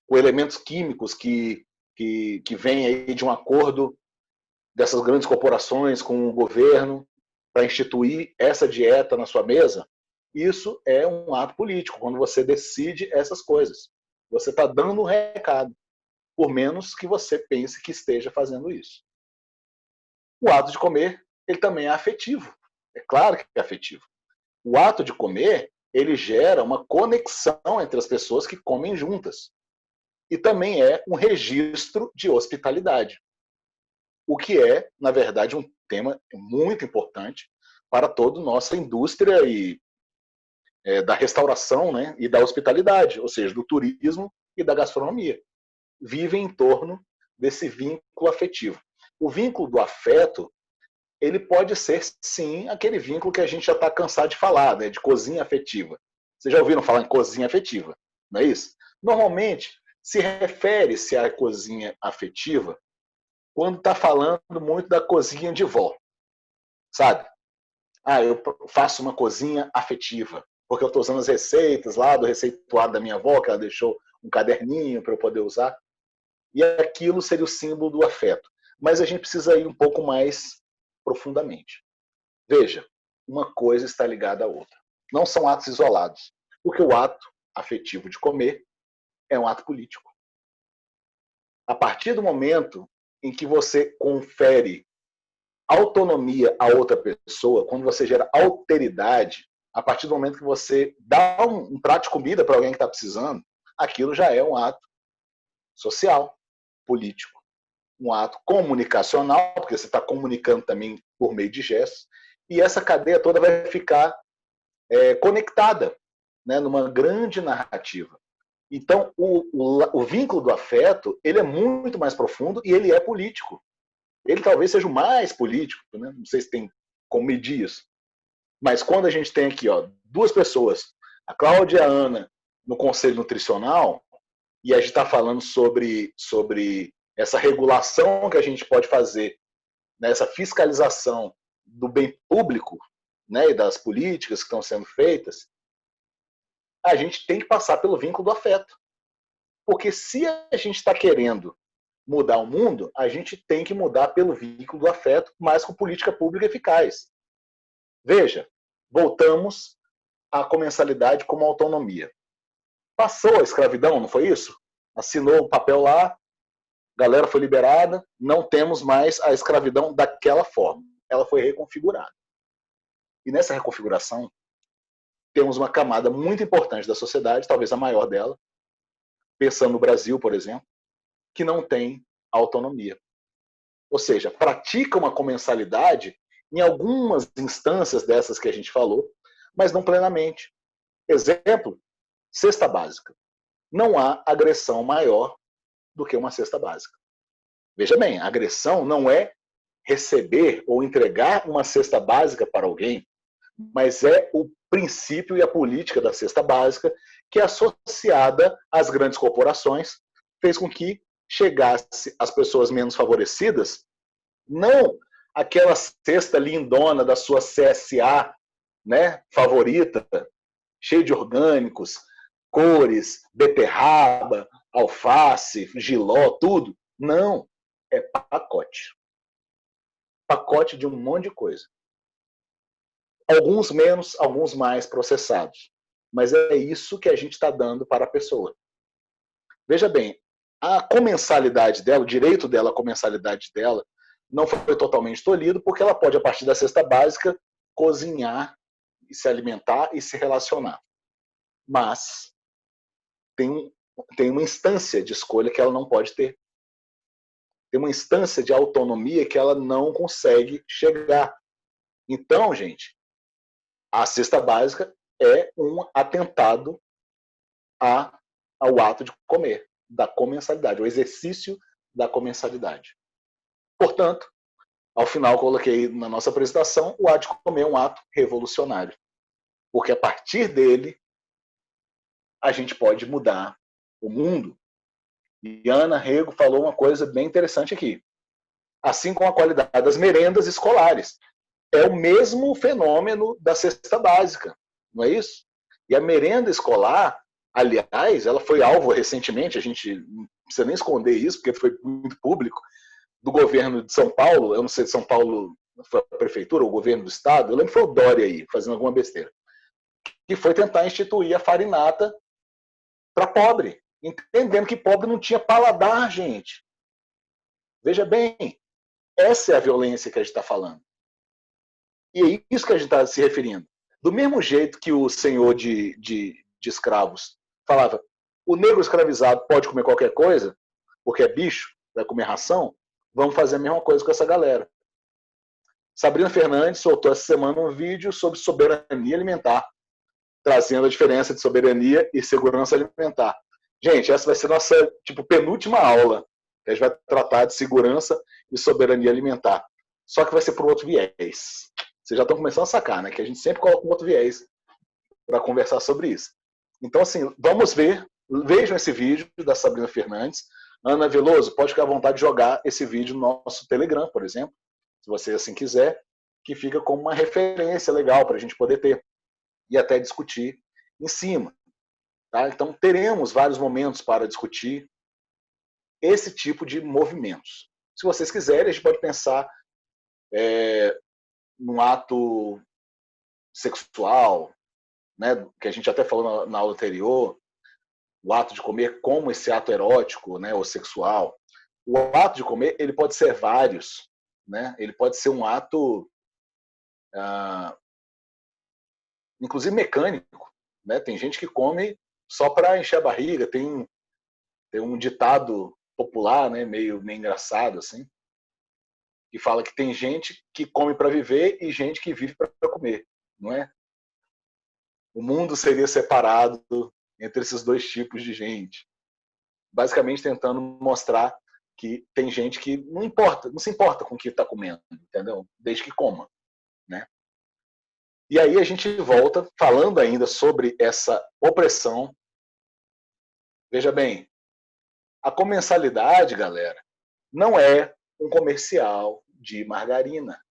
ou elementos químicos que vêm aí de um acordo dessas grandes corporações com o governo para instituir essa dieta na sua mesa, isso é um ato político, quando você decide essas coisas. Você está dando um recado, por menos que você pense que esteja fazendo isso. O ato de comer, ele também é afetivo. É claro que é afetivo. O ato de comer, ele gera uma conexão entre as pessoas que comem juntas. E também é um registro de hospitalidade. O que é, na verdade, um tema muito importante para toda a nossa indústria da restauração, né, e da hospitalidade, ou seja, do turismo e da gastronomia. Vivem em torno desse vínculo afetivo. O vínculo do afeto, ele pode ser, sim, aquele vínculo que a gente já está cansado de falar, né, de cozinha afetiva. Vocês já ouviram falar em cozinha afetiva, não é isso? Normalmente, se refere-se à cozinha afetiva quando está falando muito da cozinha de vó, sabe? Eu faço uma cozinha afetiva, porque eu estou usando as receitas lá do receituário da minha avó, que ela deixou um caderninho para eu poder usar. E aquilo seria o símbolo do afeto. Mas a gente precisa ir um pouco mais profundamente. Veja, uma coisa está ligada à outra. Não são atos isolados, porque o ato afetivo de comer é um ato político. A partir do momento em que você confere autonomia a outra pessoa, quando você gera alteridade, a partir do momento que você dá um prato de comida para alguém que está precisando, aquilo já é um ato social, político. Um ato comunicacional, porque você está comunicando também por meio de gestos, e essa cadeia toda vai ficar conectada, né, numa grande narrativa. Então, o vínculo do afeto, ele é muito mais profundo e ele é político. Ele talvez seja o mais político, né? Não sei se tem como medir isso. Mas quando a gente tem aqui, ó, duas pessoas, a Cláudia e a Ana, no Conselho Nutricional, e a gente está falando sobre essa regulação que a gente pode fazer, né, essa fiscalização do bem público, né, e das políticas que estão sendo feitas, a gente tem que passar pelo vínculo do afeto. Porque se a gente está querendo mudar o mundo, a gente tem que mudar pelo vínculo do afeto, mas com política pública eficaz. Veja, voltamos à comensalidade como autonomia. Passou a escravidão, não foi isso? Assinou o papel lá, a galera foi liberada, não temos mais a escravidão daquela forma. Ela foi reconfigurada. E nessa reconfiguração, temos uma camada muito importante da sociedade, talvez a maior dela, pensando no Brasil, por exemplo, que não tem autonomia. Ou seja, pratica uma comensalidade em algumas instâncias dessas que a gente falou, mas não plenamente. Exemplo, cesta básica. Não há agressão maior do que uma cesta básica. Veja bem, a agressão não é receber ou entregar uma cesta básica para alguém, mas é o princípio e a política da cesta básica que, associada às grandes corporações, fez com que chegasse às pessoas menos favorecidas, não aquela cesta lindona da sua CSA, né, favorita, cheia de orgânicos, cores, beterraba, alface, jiló, tudo. Não, é pacote. Pacote de um monte de coisa. Alguns menos, alguns mais processados. Mas é isso que a gente está dando para a pessoa. Veja bem, a comensalidade dela, o direito dela, a comensalidade dela, não foi totalmente tolhido, porque ela pode, a partir da cesta básica, cozinhar, e se alimentar e se relacionar. Mas tem uma instância de escolha que ela não pode ter. Tem uma instância de autonomia que ela não consegue chegar. Então, gente, a cesta básica é um atentado ao ato de comer, da comensalidade, o exercício da comensalidade. Portanto, ao final, coloquei na nossa apresentação, o ato de comer é um ato revolucionário. Porque a partir dele, a gente pode mudar o mundo. E Ana Rego falou uma coisa bem interessante aqui. Assim como a qualidade das merendas escolares. É o mesmo fenômeno da cesta básica, não é isso? E a merenda escolar, aliás, ela foi alvo recentemente, a gente não precisa nem esconder isso, porque foi muito público, do governo de São Paulo, eu não sei se São Paulo foi a prefeitura ou o governo do estado, eu lembro que foi o Dória aí, fazendo alguma besteira, que foi tentar instituir a farinata para pobre, entendendo que pobre não tinha paladar, gente. Veja bem, essa é a violência que a gente está falando. E é isso que a gente está se referindo. Do mesmo jeito que o senhor de escravos falava, o negro escravizado pode comer qualquer coisa, porque é bicho, vai comer ração, vamos fazer a mesma coisa com essa galera. Sabrina Fernandes soltou essa semana um vídeo sobre soberania alimentar, trazendo a diferença de soberania e segurança alimentar. Gente, essa vai ser nossa penúltima aula, que a gente vai tratar de segurança e soberania alimentar. Só que vai ser por outro viés. Vocês já estão começando a sacar, né? Que a gente sempre coloca um outro viés para conversar sobre isso. Então, assim, vamos ver. Vejam esse vídeo da Sabrina Fernandes. Ana Veloso, pode ficar à vontade de jogar esse vídeo no nosso Telegram, por exemplo, se você assim quiser, que fica como uma referência legal para a gente poder ter e até discutir em cima. Tá? Então, teremos vários momentos para discutir esse tipo de movimentos. Se vocês quiserem, a gente pode pensar num ato sexual, né, que a gente até falou na aula anterior, o ato de comer como esse ato erótico, né, ou sexual. O ato de comer, ele pode ser vários, né? Ele pode ser um ato, inclusive mecânico, né? Tem gente que come só para encher a barriga. Tem um ditado popular, né, meio engraçado assim, que fala que tem gente que come para viver e gente que vive para comer, não é? O mundo seria separado entre esses dois tipos de gente. Basicamente tentando mostrar que tem gente que não se importa com o que está comendo, entendeu? Desde que coma, né? E aí a gente volta falando ainda sobre essa opressão. Veja bem, a comensalidade, galera, não é um comercial de margarina.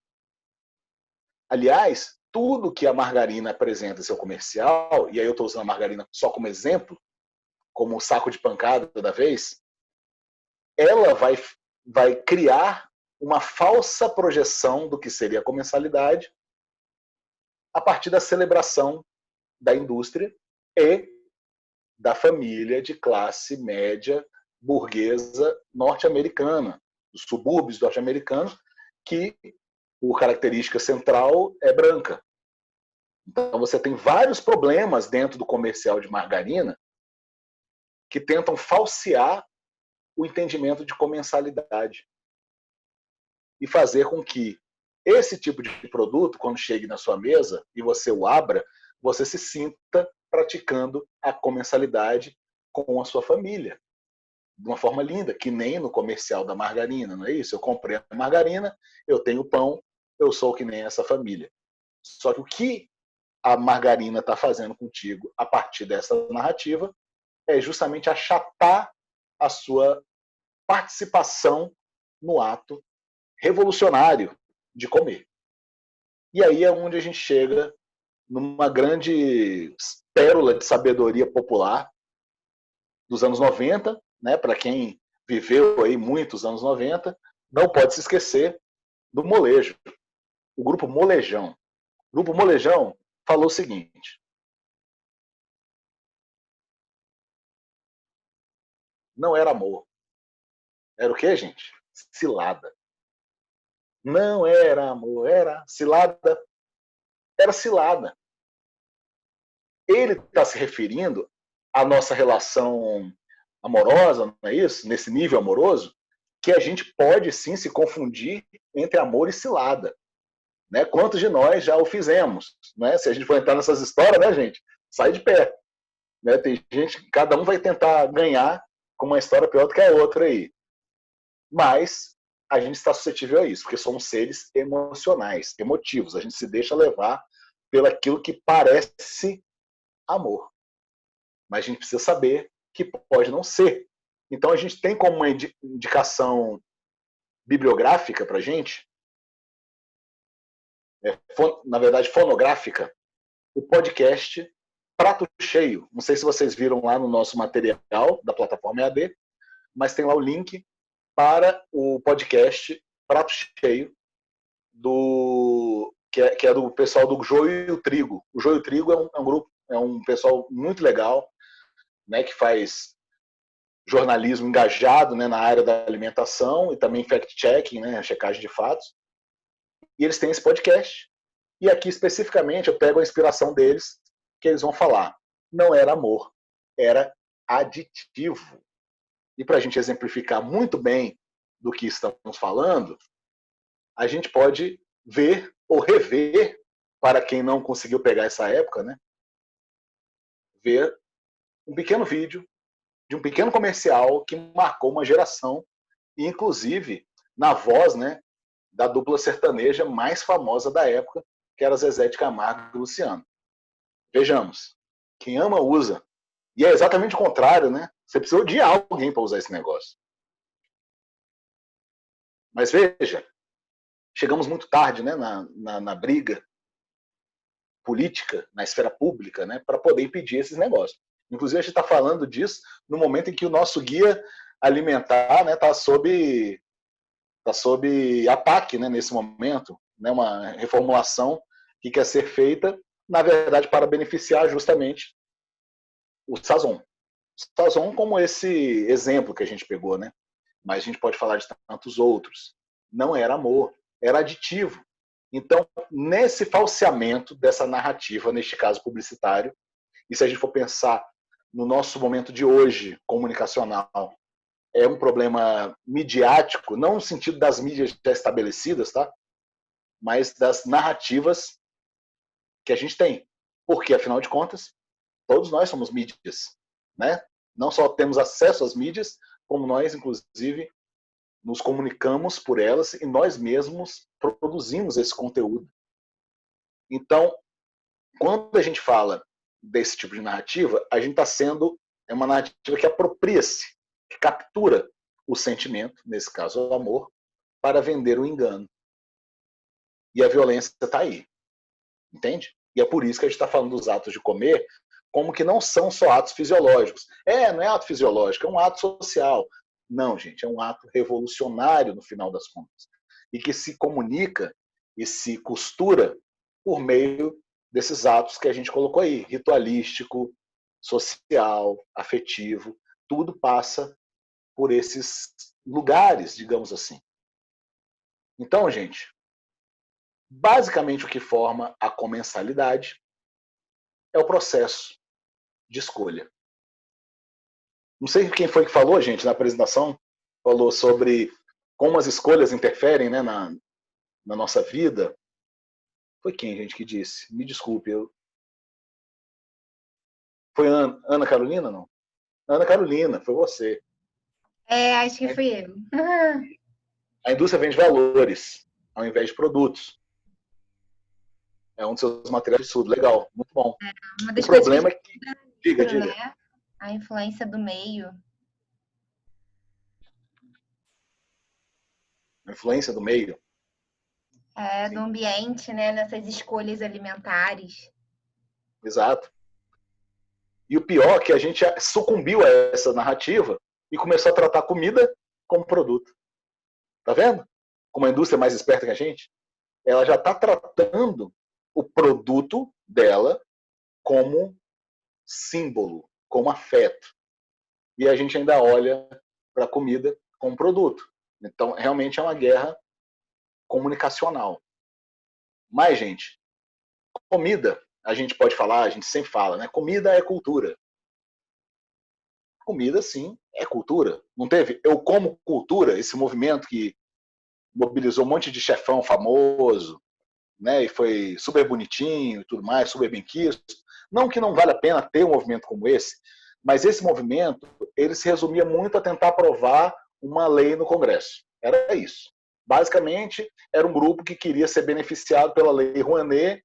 Aliás, tudo que a margarina apresenta em seu comercial, e aí eu estou usando a margarina só como exemplo, como um saco de pancada toda vez, ela vai criar uma falsa projeção do que seria a comensalidade a partir da celebração da indústria e da família de classe média burguesa norte-americana, dos subúrbios norte-americanos, que por característica central é branca. Então você tem vários problemas dentro do comercial de margarina que tentam falsear o entendimento de comensalidade e fazer com que esse tipo de produto, quando chegue na sua mesa e você o abra, você se sinta praticando a comensalidade com a sua família. De uma forma linda, que nem no comercial da margarina, não é isso? Eu comprei a margarina, eu tenho pão, eu sou que nem essa família. Só que o que a margarina está fazendo contigo a partir dessa narrativa é justamente achatar a sua participação no ato revolucionário de comer. E aí é onde a gente chega numa grande pérola de sabedoria popular dos anos 90, né? Para quem viveu aí muitos anos 90, não pode se esquecer do molejo, o grupo Molejão. O grupo Molejão falou o seguinte: não era amor. Era o quê, gente? Cilada. Não era amor, era cilada. Era cilada. Ele está se referindo à nossa relação amorosa, não é isso? Nesse nível amoroso, que a gente pode sim se confundir entre amor e cilada. Né? Quantos de nós já o fizemos? Né? Se a gente for entrar nessas histórias, né, gente? Sai de pé. Né? Tem gente, cada um vai tentar ganhar com uma história pior do que a outra aí. Mas a gente está suscetível a isso, porque somos seres emocionais, emotivos. A gente se deixa levar pelo aquilo que parece amor. Mas a gente precisa saber que pode não ser. Então a gente tem como uma indicação bibliográfica para a gente, na verdade fonográfica, o podcast Prato Cheio. Não sei se vocês viram lá no nosso material da plataforma EAD, mas tem lá o link para o podcast Prato Cheio, que é do pessoal do Joio e o Trigo. O Joio e o Trigo é um grupo, é um pessoal muito legal, né, que faz jornalismo engajado, né, na área da alimentação e também fact-checking, né, checagem de fatos. E eles têm esse podcast. E aqui, especificamente, eu pego a inspiração deles, que eles vão falar. Não era amor, era aditivo. E para a gente exemplificar muito bem do que estamos falando, a gente pode ver ou rever, para quem não conseguiu pegar essa época, né, ver um pequeno vídeo de um pequeno comercial que marcou uma geração, e inclusive na voz, né, da dupla sertaneja mais famosa da época, que era Zezé de Camargo e Luciano. Vejamos. Quem ama, usa. E é exatamente o contrário, né? Você precisa odiar alguém para usar esse negócio. Mas veja, chegamos muito tarde, né, na briga política, na esfera pública, né, para poder impedir esses negócios. Inclusive, a gente está falando disso no momento em que o nosso guia alimentar está sob ataque, né, nesse momento, né, uma reformulação que quer ser feita, na verdade, para beneficiar justamente o Sazon. O Sazon como esse exemplo que a gente pegou, né? Mas a gente pode falar de tantos outros. Não era amor, era aditivo. Então, nesse falseamento dessa narrativa, neste caso publicitário, e se a gente for pensar no nosso momento de hoje, comunicacional, é um problema midiático, não no sentido das mídias já estabelecidas, tá? Mas das narrativas que a gente tem. Porque, afinal de contas, todos nós somos mídias, né? Não só temos acesso às mídias, como nós, inclusive, nos comunicamos por elas e nós mesmos produzimos esse conteúdo. Então, quando a gente fala desse tipo de narrativa, a gente está sendo uma narrativa que apropria-se, que captura o sentimento, nesse caso o amor, para vender o engano. E a violência está aí. Entende? E é por isso que a gente está falando dos atos de comer como que não são só atos fisiológicos. Não é ato fisiológico, é um ato social. Não, gente, é um ato revolucionário no final das contas. E que se comunica e se costura por meio desses atos que a gente colocou aí, ritualístico, social, afetivo, tudo passa por esses lugares, digamos assim. Então, gente, basicamente o que forma a comensalidade é o processo de escolha. Não sei quem foi que falou, gente, na apresentação, falou sobre como as escolhas interferem, né, na nossa vida. Foi quem, gente, que disse? Me desculpe. Foi Ana Carolina, não? Ana Carolina, foi você.
Acho que fui eu.
A indústria vende valores, ao invés de produtos. É um dos seus materiais de estudo. Legal, muito bom.
Uma das
o problema é que... Diga.
Né? A influência do meio.
A influência do meio.
Do ambiente, né? Nessas escolhas alimentares.
Exato. E o pior é que a gente sucumbiu a essa narrativa e começou a tratar a comida como produto. Tá vendo? Como a indústria é mais esperta que a gente, ela já está tratando o produto dela como símbolo, como afeto. E a gente ainda olha para a comida como produto. Então, realmente é uma guerra comunicacional. Mas, gente, comida, a gente pode falar, a gente sempre fala, né? Comida é cultura. Comida, sim, é cultura. Não teve Eu Como Cultura, esse movimento que mobilizou um monte de chefão famoso, né? E foi super bonitinho e tudo mais, super bem quisto. Não que não vale a pena ter um movimento como esse, mas esse movimento, ele se resumia muito a tentar aprovar uma lei no Congresso. Era isso. Basicamente, era um grupo que queria ser beneficiado pela Lei Rouanet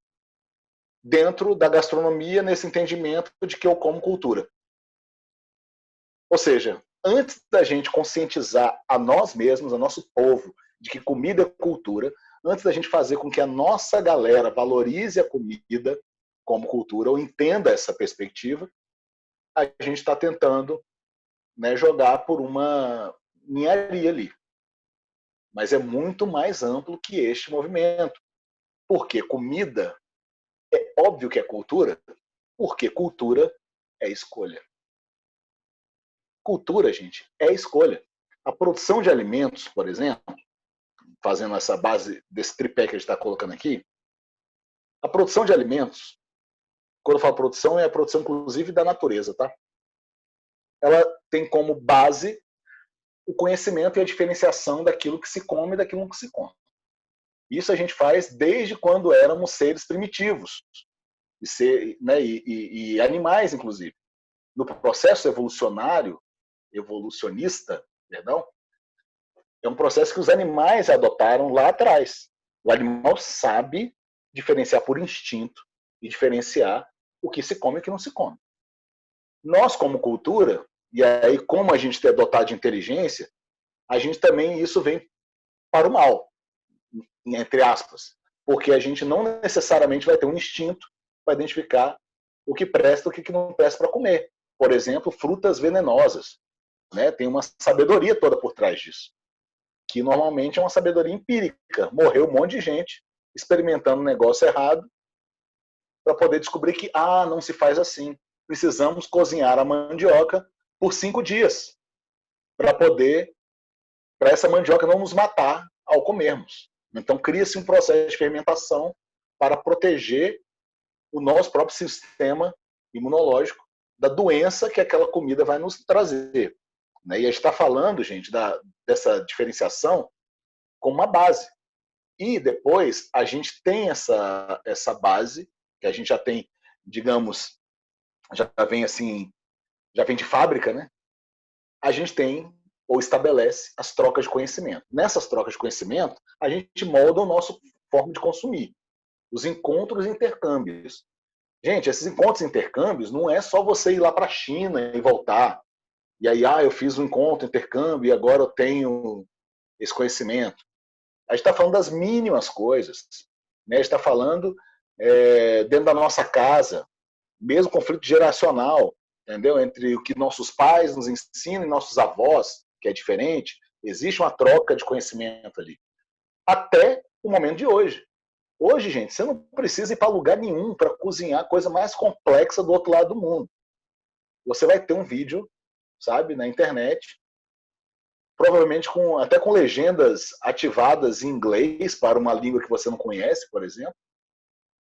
dentro da gastronomia, nesse entendimento de que eu como cultura. Ou seja, antes da gente conscientizar a nós mesmos, a nosso povo, de que comida é cultura, antes da gente fazer com que a nossa galera valorize a comida como cultura, ou entenda essa perspectiva, a gente está tentando, né, jogar por uma ninharia ali. Mas é muito mais amplo que este movimento. Porque comida é óbvio que é cultura, porque cultura é escolha. Cultura, gente, é escolha. A produção de alimentos, por exemplo, fazendo essa base desse tripé que a gente está colocando aqui, a produção de alimentos, quando eu falo produção, é a produção, inclusive, da natureza, tá? Ela tem como base o conhecimento e a diferenciação daquilo que se come e daquilo que se come. Isso a gente faz desde quando éramos seres primitivos, e animais, inclusive. No processo evolucionista, perdão, é um processo que os animais adotaram lá atrás. O animal sabe diferenciar por instinto e diferenciar o que se come e o que não se come. Nós, como cultura, e aí como a gente tem dotado de inteligência, a gente também, isso vem para o mal, entre aspas, porque a gente não necessariamente vai ter um instinto para identificar o que presta e o que não presta para comer. Por exemplo, frutas venenosas, né? Tem uma sabedoria toda por trás disso, que normalmente é uma sabedoria empírica. Morreu um monte de gente experimentando um negócio errado para poder descobrir que não se faz assim. Precisamos cozinhar a mandioca por 5 dias para essa mandioca não nos matar ao comermos. Então cria-se um processo de fermentação para proteger o nosso próprio sistema imunológico da doença que aquela comida vai nos trazer. E a gente está falando, gente, dessa diferenciação como uma base. E depois a gente tem essa base, que a gente já tem, digamos, já vem de fábrica, né? A gente tem ou estabelece as trocas de conhecimento. Nessas trocas de conhecimento, a gente molda o nosso forma de consumir. Os encontros e intercâmbios. Gente, esses encontros e intercâmbios não é só você ir lá para a China e voltar. E aí, eu fiz um encontro, intercâmbio, e agora eu tenho esse conhecimento. A gente está falando das mínimas coisas. Né? A gente está falando dentro da nossa casa, mesmo conflito geracional, entendeu? Entre o que nossos pais nos ensinam e nossos avós, que é diferente, existe uma troca de conhecimento ali. Até o momento de hoje. Hoje, gente, você não precisa ir para lugar nenhum para cozinhar a coisa mais complexa do outro lado do mundo. Você vai ter um vídeo, sabe, na internet, provavelmente até com legendas ativadas em inglês para uma língua que você não conhece, por exemplo,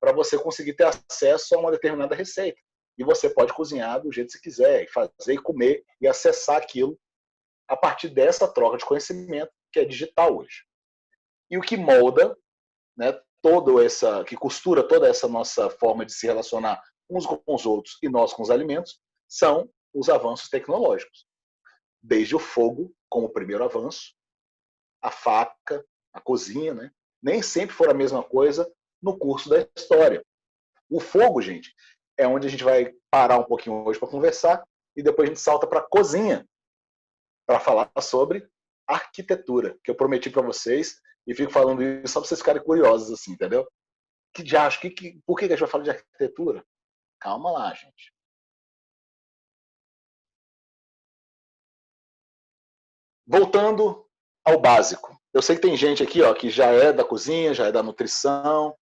para você conseguir ter acesso a uma determinada receita. E você pode cozinhar do jeito que você quiser, e fazer e comer e acessar aquilo a partir dessa troca de conhecimento que é digital hoje. E o que molda, né, que costura toda essa nossa forma de se relacionar uns com os outros e nós com os alimentos, são os avanços tecnológicos. Desde o fogo, como primeiro avanço, a faca, a cozinha, né? Nem sempre foi a mesma coisa no curso da história. O fogo, gente, é onde a gente vai parar um pouquinho hoje para conversar e depois a gente salta para a cozinha para falar sobre arquitetura, que eu prometi para vocês e fico falando isso só para vocês ficarem curiosos, assim, entendeu? Por que a gente vai falar de arquitetura? Calma lá, gente. Voltando ao básico. Eu sei que tem gente aqui que já é da cozinha, já é da nutrição,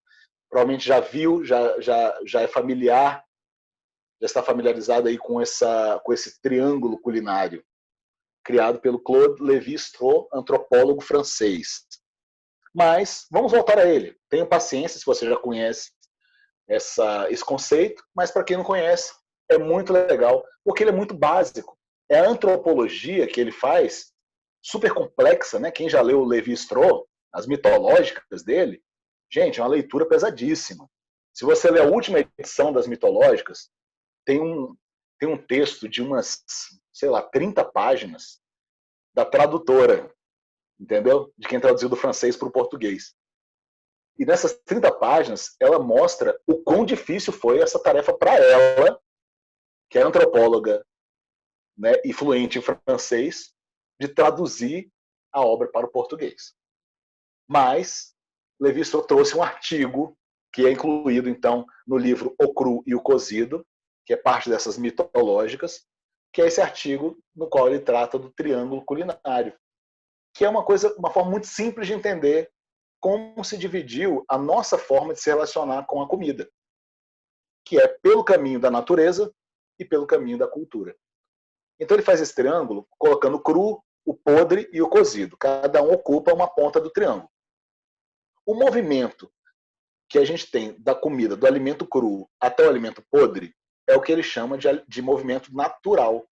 provavelmente já viu, já é familiar, já está familiarizado aí com esse triângulo culinário criado pelo Claude Lévi-Strauss, antropólogo francês. Mas vamos voltar a ele. Tenha paciência se você já conhece esse conceito, mas para quem não conhece, é muito legal, porque ele é muito básico. É a antropologia que ele faz, super complexa, né? Quem já leu o Lévi-Strauss, as mitológicas dele, gente, é uma leitura pesadíssima. Se você ler a última edição das mitológicas, tem um texto de umas, 30 páginas da tradutora, entendeu? De quem traduziu do francês para o português. E nessas 30 páginas, ela mostra o quão difícil foi essa tarefa para ela, que é antropóloga, né, e fluente em francês, de traduzir a obra para o português. Mas Lévi-Strauss trouxe um artigo que é incluído, então, no livro O Cru e o Cozido, que é parte dessas mitológicas, que é esse artigo no qual ele trata do triângulo culinário, que é uma forma muito simples de entender como se dividiu a nossa forma de se relacionar com a comida, que é pelo caminho da natureza e pelo caminho da cultura. Então ele faz esse triângulo colocando o cru, o podre e o cozido. Cada um ocupa uma ponta do triângulo. O movimento que a gente tem da comida, do alimento cru até o alimento podre, é o que ele chama de movimento natural.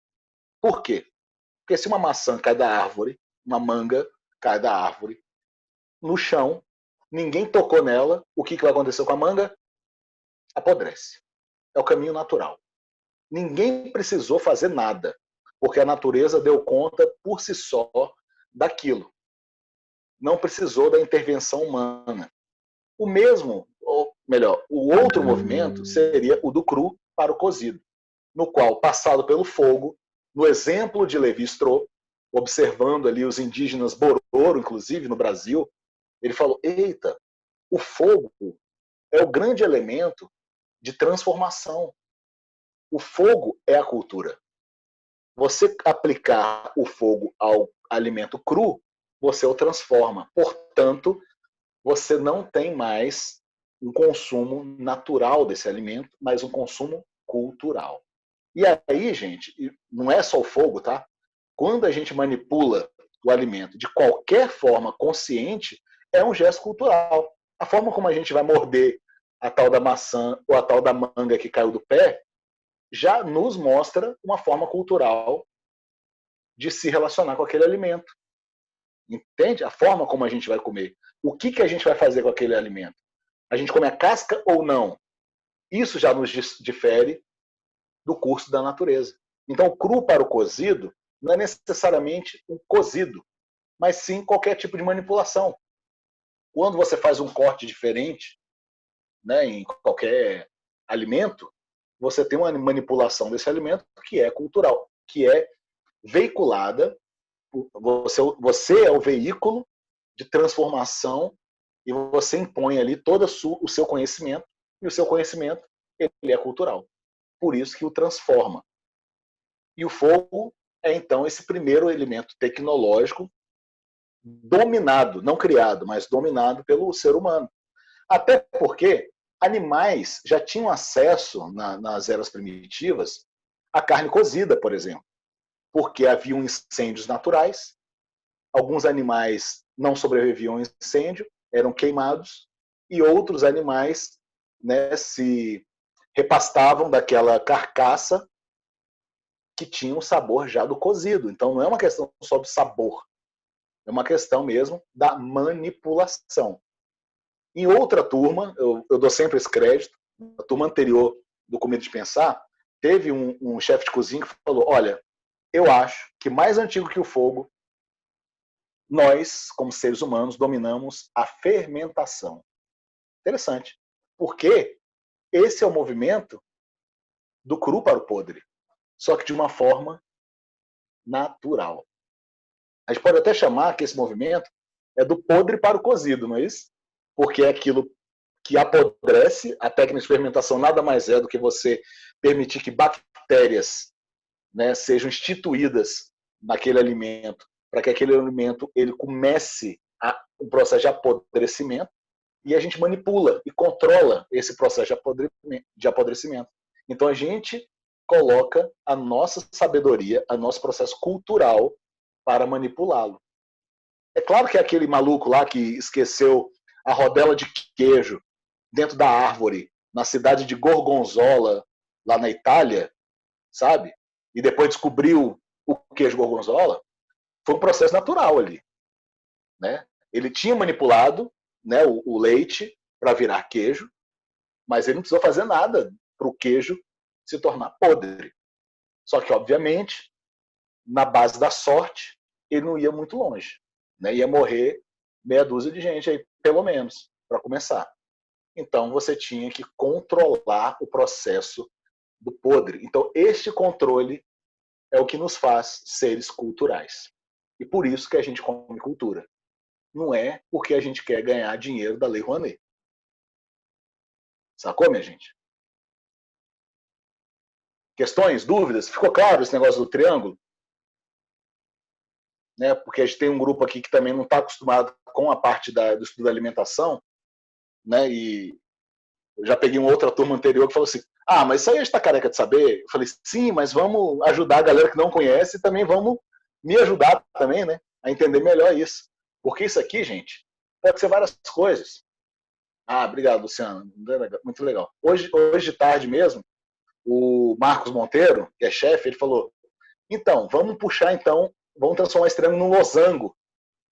Por quê? Porque se uma maçã cai da árvore, uma manga cai da árvore, no chão, ninguém tocou nela, o que vai acontecer com a manga? Apodrece. É o caminho natural. Ninguém precisou fazer nada, porque a natureza deu conta por si só daquilo. Não precisou da intervenção humana. O mesmo, ou melhor, o outro movimento seria o do cru para o cozido, no qual, passado pelo fogo, no exemplo de Lévi-Strauss, observando ali os indígenas Bororo, inclusive no Brasil, ele falou: eita, o fogo é o grande elemento de transformação. O fogo é a cultura. Você aplicar o fogo ao alimento cru, você o transforma. Portanto, você não tem mais um consumo natural desse alimento, mas um consumo cultural. E aí, gente, não é só o fogo, tá? Quando a gente manipula o alimento de qualquer forma consciente, é um gesto cultural. A forma como a gente vai morder a tal da maçã ou a tal da manga que caiu do pé já nos mostra uma forma cultural de se relacionar com aquele alimento. Entende? A forma como a gente vai comer. O que a gente vai fazer com aquele alimento? A gente come a casca ou não? Isso já nos difere do curso da natureza. Então, o cru para o cozido não é necessariamente um cozido, mas sim qualquer tipo de manipulação. Quando você faz um corte diferente, né, em qualquer alimento, você tem uma manipulação desse alimento que é cultural, que é veiculada. Você é o veículo de transformação e você impõe ali todo o seu conhecimento, e o seu conhecimento ele é cultural. Por isso que o transforma. E o fogo é, então, esse primeiro elemento tecnológico dominado, não criado, mas dominado pelo ser humano. Até porque animais já tinham acesso, nas eras primitivas, à carne cozida, por exemplo, porque haviam incêndios naturais, alguns animais não sobreviviam ao incêndio, eram queimados, e outros animais, né, se repastavam daquela carcaça que tinha o sabor já do cozido. Então não é uma questão só do sabor, é uma questão mesmo da manipulação. Em outra turma, eu dou sempre esse crédito, a turma anterior do Comida de Pensar, teve um chefe de cozinha que falou, olha, eu acho que mais antigo que o fogo, nós, como seres humanos, dominamos a fermentação. Interessante. Porque esse é o movimento do cru para o podre, só que de uma forma natural. A gente pode até chamar que esse movimento é do podre para o cozido, não é isso? Porque é aquilo que apodrece. A técnica de fermentação nada mais é do que você permitir que bactérias, né, sejam instituídas naquele alimento, para que aquele alimento ele comece um processo de apodrecimento, e a gente manipula e controla esse processo de apodrecimento. Então a gente coloca a nossa sabedoria, o nosso processo cultural para manipulá-lo. É claro que é aquele maluco lá que esqueceu a rodela de queijo dentro da árvore, na cidade de Gorgonzola, lá na Itália, sabe? E depois descobriu o queijo gorgonzola, foi um processo natural ali, né? Ele tinha manipulado, né, o leite para virar queijo, mas ele não precisou fazer nada para o queijo se tornar podre. Só que, obviamente, na base da sorte, ele não ia muito longe, né? Ia morrer meia dúzia de gente aí, pelo menos, para começar. Então, você tinha que controlar o processo do podre. Então, este controle é o que nos faz seres culturais. E por isso que a gente come cultura. Não é porque a gente quer ganhar dinheiro da Lei Rouanet. Sacou, minha gente? Questões, dúvidas? Ficou claro esse negócio do triângulo? Né? Porque a gente tem um grupo aqui que também não está acostumado com a parte do estudo da alimentação, né? E eu já peguei uma outra turma anterior que falou assim, mas isso aí a gente está careca de saber. Eu falei, sim, mas vamos ajudar a galera que não conhece e também vamos me ajudar também, né, a entender melhor isso. Porque isso aqui, gente, pode ser várias coisas. Obrigado, Luciano. Muito legal. Hoje de tarde mesmo, o Marcos Monteiro, que é chefe, ele falou, então, vamos transformar esse triângulo num losango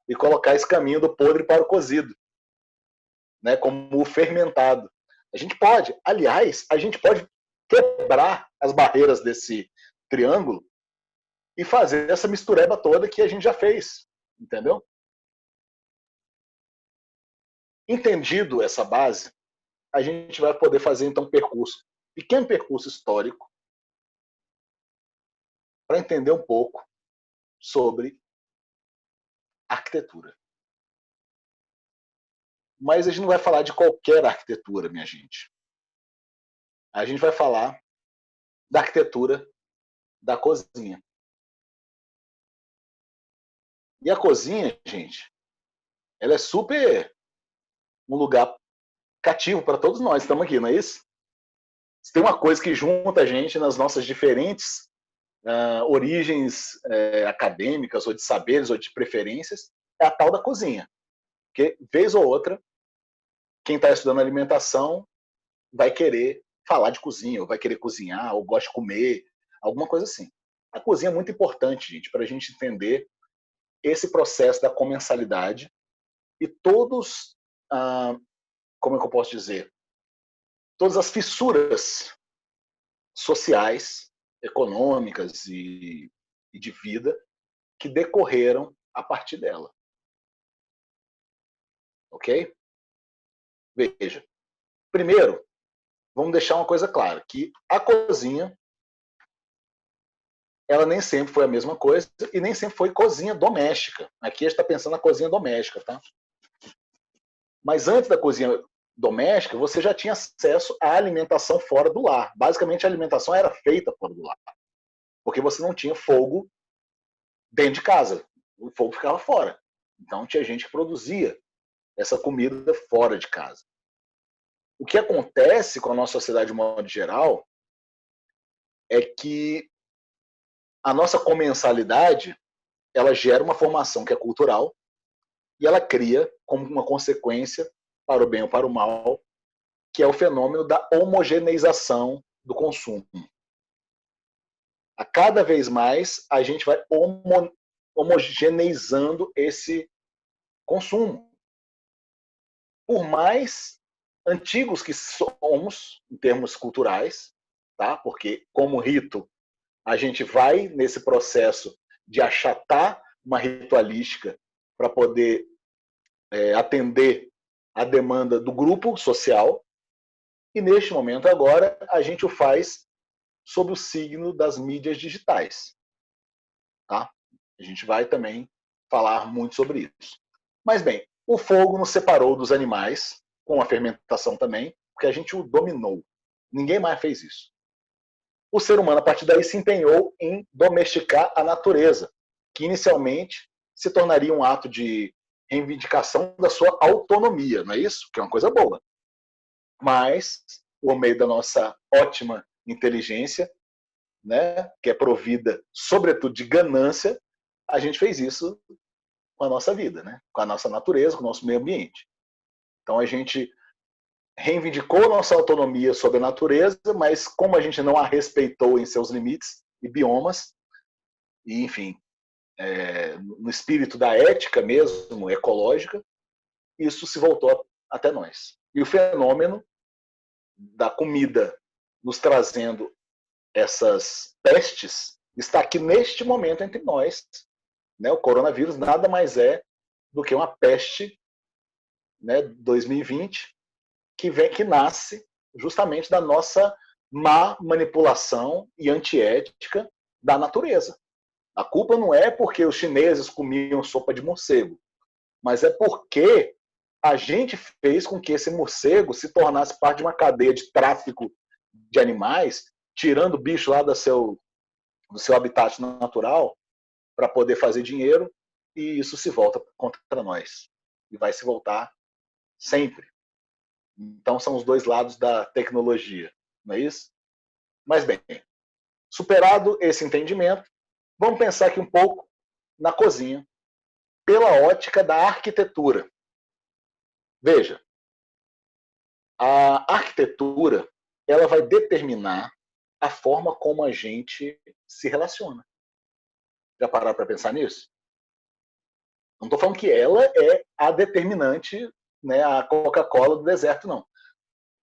e colocar esse caminho do podre para o cozido, né, como o fermentado. A gente pode, aliás, a gente pode quebrar as barreiras desse triângulo e fazer essa mistureba toda que a gente já fez, entendeu? Entendido essa base, a gente vai poder fazer então um pequeno percurso histórico, para entender um pouco sobre arquitetura. Mas a gente não vai falar de qualquer arquitetura, minha gente. A gente vai falar da arquitetura da cozinha. E a cozinha, gente, ela é super um lugar cativo para todos nós. Estamos aqui, não é isso? Se tem uma coisa que junta a gente nas nossas diferentes origens acadêmicas, ou de saberes, ou de preferências, é a tal da cozinha. Porque, vez ou outra, quem está estudando alimentação vai querer falar de cozinha, ou vai querer cozinhar, ou gosta de comer, alguma coisa assim. A cozinha é muito importante, gente, para a gente entender esse processo da comensalidade e todos, como é que eu posso dizer, todas as fissuras sociais, econômicas e de vida que decorreram a partir dela. Ok? Veja. Primeiro, vamos deixar uma coisa clara, que a cozinha, ela nem sempre foi a mesma coisa e nem sempre foi cozinha doméstica. Aqui a gente está pensando na cozinha doméstica, tá? Mas antes da cozinha doméstica, você já tinha acesso à alimentação fora do lar. Basicamente, a alimentação era feita fora do lar, porque você não tinha fogo dentro de casa. O fogo ficava fora. Então, tinha gente que produzia essa comida fora de casa. O que acontece com a nossa sociedade de modo geral é que a nossa comensalidade, ela gera uma formação que é cultural e ela cria, como uma consequência, para o bem ou para o mal, que é o fenômeno da homogeneização do consumo. A cada vez mais, a gente vai homogeneizando esse consumo. Por mais antigos que somos, em termos culturais, tá? Porque, como rito, a gente vai nesse processo de achatar uma ritualística para poder atender a demanda do grupo social, e neste momento agora a gente o faz sob o signo das mídias digitais. Tá? A gente vai também falar muito sobre isso. Mas bem, o fogo nos separou dos animais, com a fermentação também, porque a gente o dominou. Ninguém mais fez isso. O ser humano, a partir daí, se empenhou em domesticar a natureza, que inicialmente se tornaria um ato de reivindicação da sua autonomia, não é isso? Que é uma coisa boa. Mas, por meio da nossa ótima inteligência, né, que é provida, sobretudo, de ganância, a gente fez isso com a nossa vida, né? Com a nossa natureza, com o nosso meio ambiente. Então, a gente reivindicou nossa autonomia sobre a natureza, mas como a gente não a respeitou em seus limites e biomas, e, enfim, no espírito da ética mesmo, ecológica, isso se voltou até nós. E o fenômeno da comida nos trazendo essas pestes está aqui neste momento entre nós. Né? O coronavírus nada mais é do que uma peste, né, 2020, que nasce justamente da nossa má manipulação e antiética da natureza. A culpa não é porque os chineses comiam sopa de morcego, mas é porque a gente fez com que esse morcego se tornasse parte de uma cadeia de tráfico de animais, tirando o bicho lá do seu habitat natural para poder fazer dinheiro, e isso se volta contra nós. E vai se voltar sempre. Então são os dois lados da tecnologia, não é isso? Mas bem, superado esse entendimento, vamos pensar aqui um pouco na cozinha, pela ótica da arquitetura. Veja, a arquitetura, ela vai determinar a forma como a gente se relaciona. Já pararam para pensar nisso? Não estou falando que ela é a determinante, né, a Coca-Cola do deserto, não.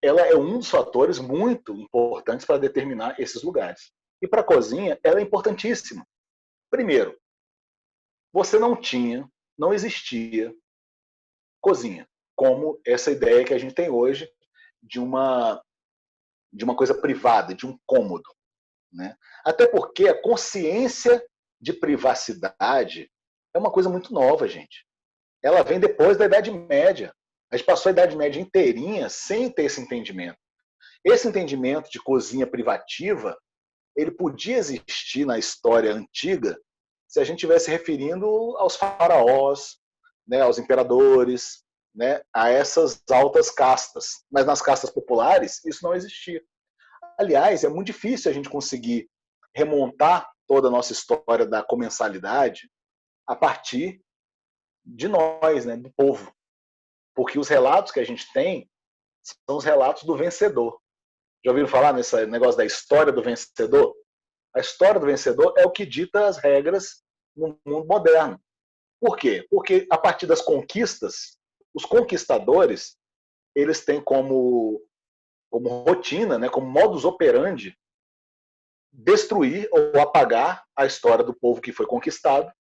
Ela é um dos fatores muito importantes para determinar esses lugares. E para a cozinha, ela é importantíssima. Primeiro, você não existia cozinha, como essa ideia que a gente tem hoje de uma coisa privada, de um cômodo. Né? Até porque a consciência de privacidade é uma coisa muito nova, gente. Ela vem depois da Idade Média. A gente passou a Idade Média inteirinha sem ter esse entendimento. Esse entendimento de cozinha privativa, ele podia existir na história antiga se a gente estivesse referindo aos faraós, né, aos imperadores, né, a essas altas castas. Mas nas castas populares, isso não existia. Aliás, é muito difícil a gente conseguir remontar toda a nossa história da comensalidade a partir de nós, né, do povo. Porque os relatos que a gente tem são os relatos do vencedor. Já ouviram falar nesse negócio da história do vencedor? A história do vencedor é o que dita as regras no mundo moderno. Por quê? Porque a partir das conquistas, os conquistadores, eles têm como rotina, né, como modus operandi, destruir ou apagar a história do povo que foi conquistado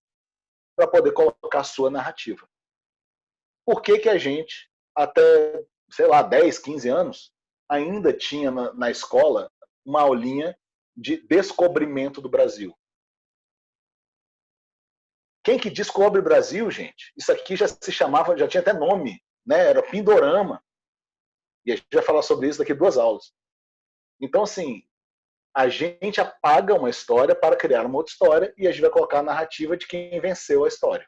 para poder colocar a sua narrativa. Por que a gente, até, sei lá, 10, 15 anos, ainda tinha na escola uma aulinha de descobrimento do Brasil. Quem que descobre o Brasil, gente? Isso aqui já se chamava, já tinha até nome, né? Era Pindorama. E a gente vai falar sobre isso daqui a 2 aulas. Então, assim, a gente apaga uma história para criar uma outra história e a gente vai colocar a narrativa de quem venceu a história.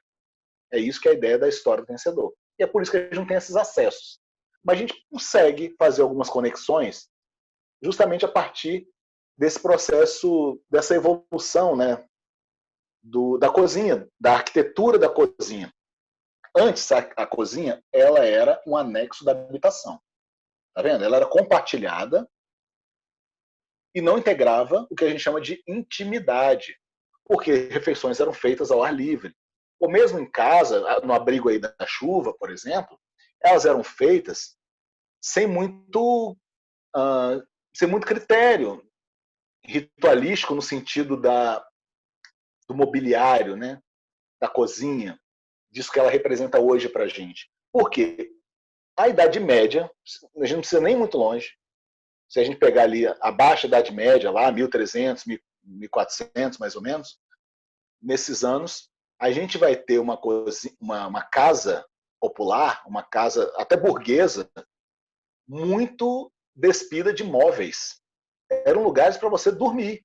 É isso que é a ideia da história do vencedor. E é por isso que a gente não tem esses acessos. Mas a gente consegue fazer algumas conexões justamente a partir desse processo, dessa evolução, né, da cozinha, da arquitetura da cozinha. Antes, a cozinha ela era um anexo da habitação. Tá vendo? Ela era compartilhada e não integrava o que a gente chama de intimidade, porque refeições eram feitas ao ar livre. Ou mesmo em casa, no abrigo aí da chuva, por exemplo, elas eram feitas sem muito critério ritualístico no sentido do mobiliário, né? Da cozinha, disso que ela representa hoje para a gente. Por quê? A Idade Média, a gente não precisa nem muito longe, se a gente pegar ali abaixo da Idade Média, lá 1300, 1400 mais ou menos, nesses anos, a gente vai ter uma casa popular, uma casa até burguesa, muito despida de móveis. Eram lugares para você dormir.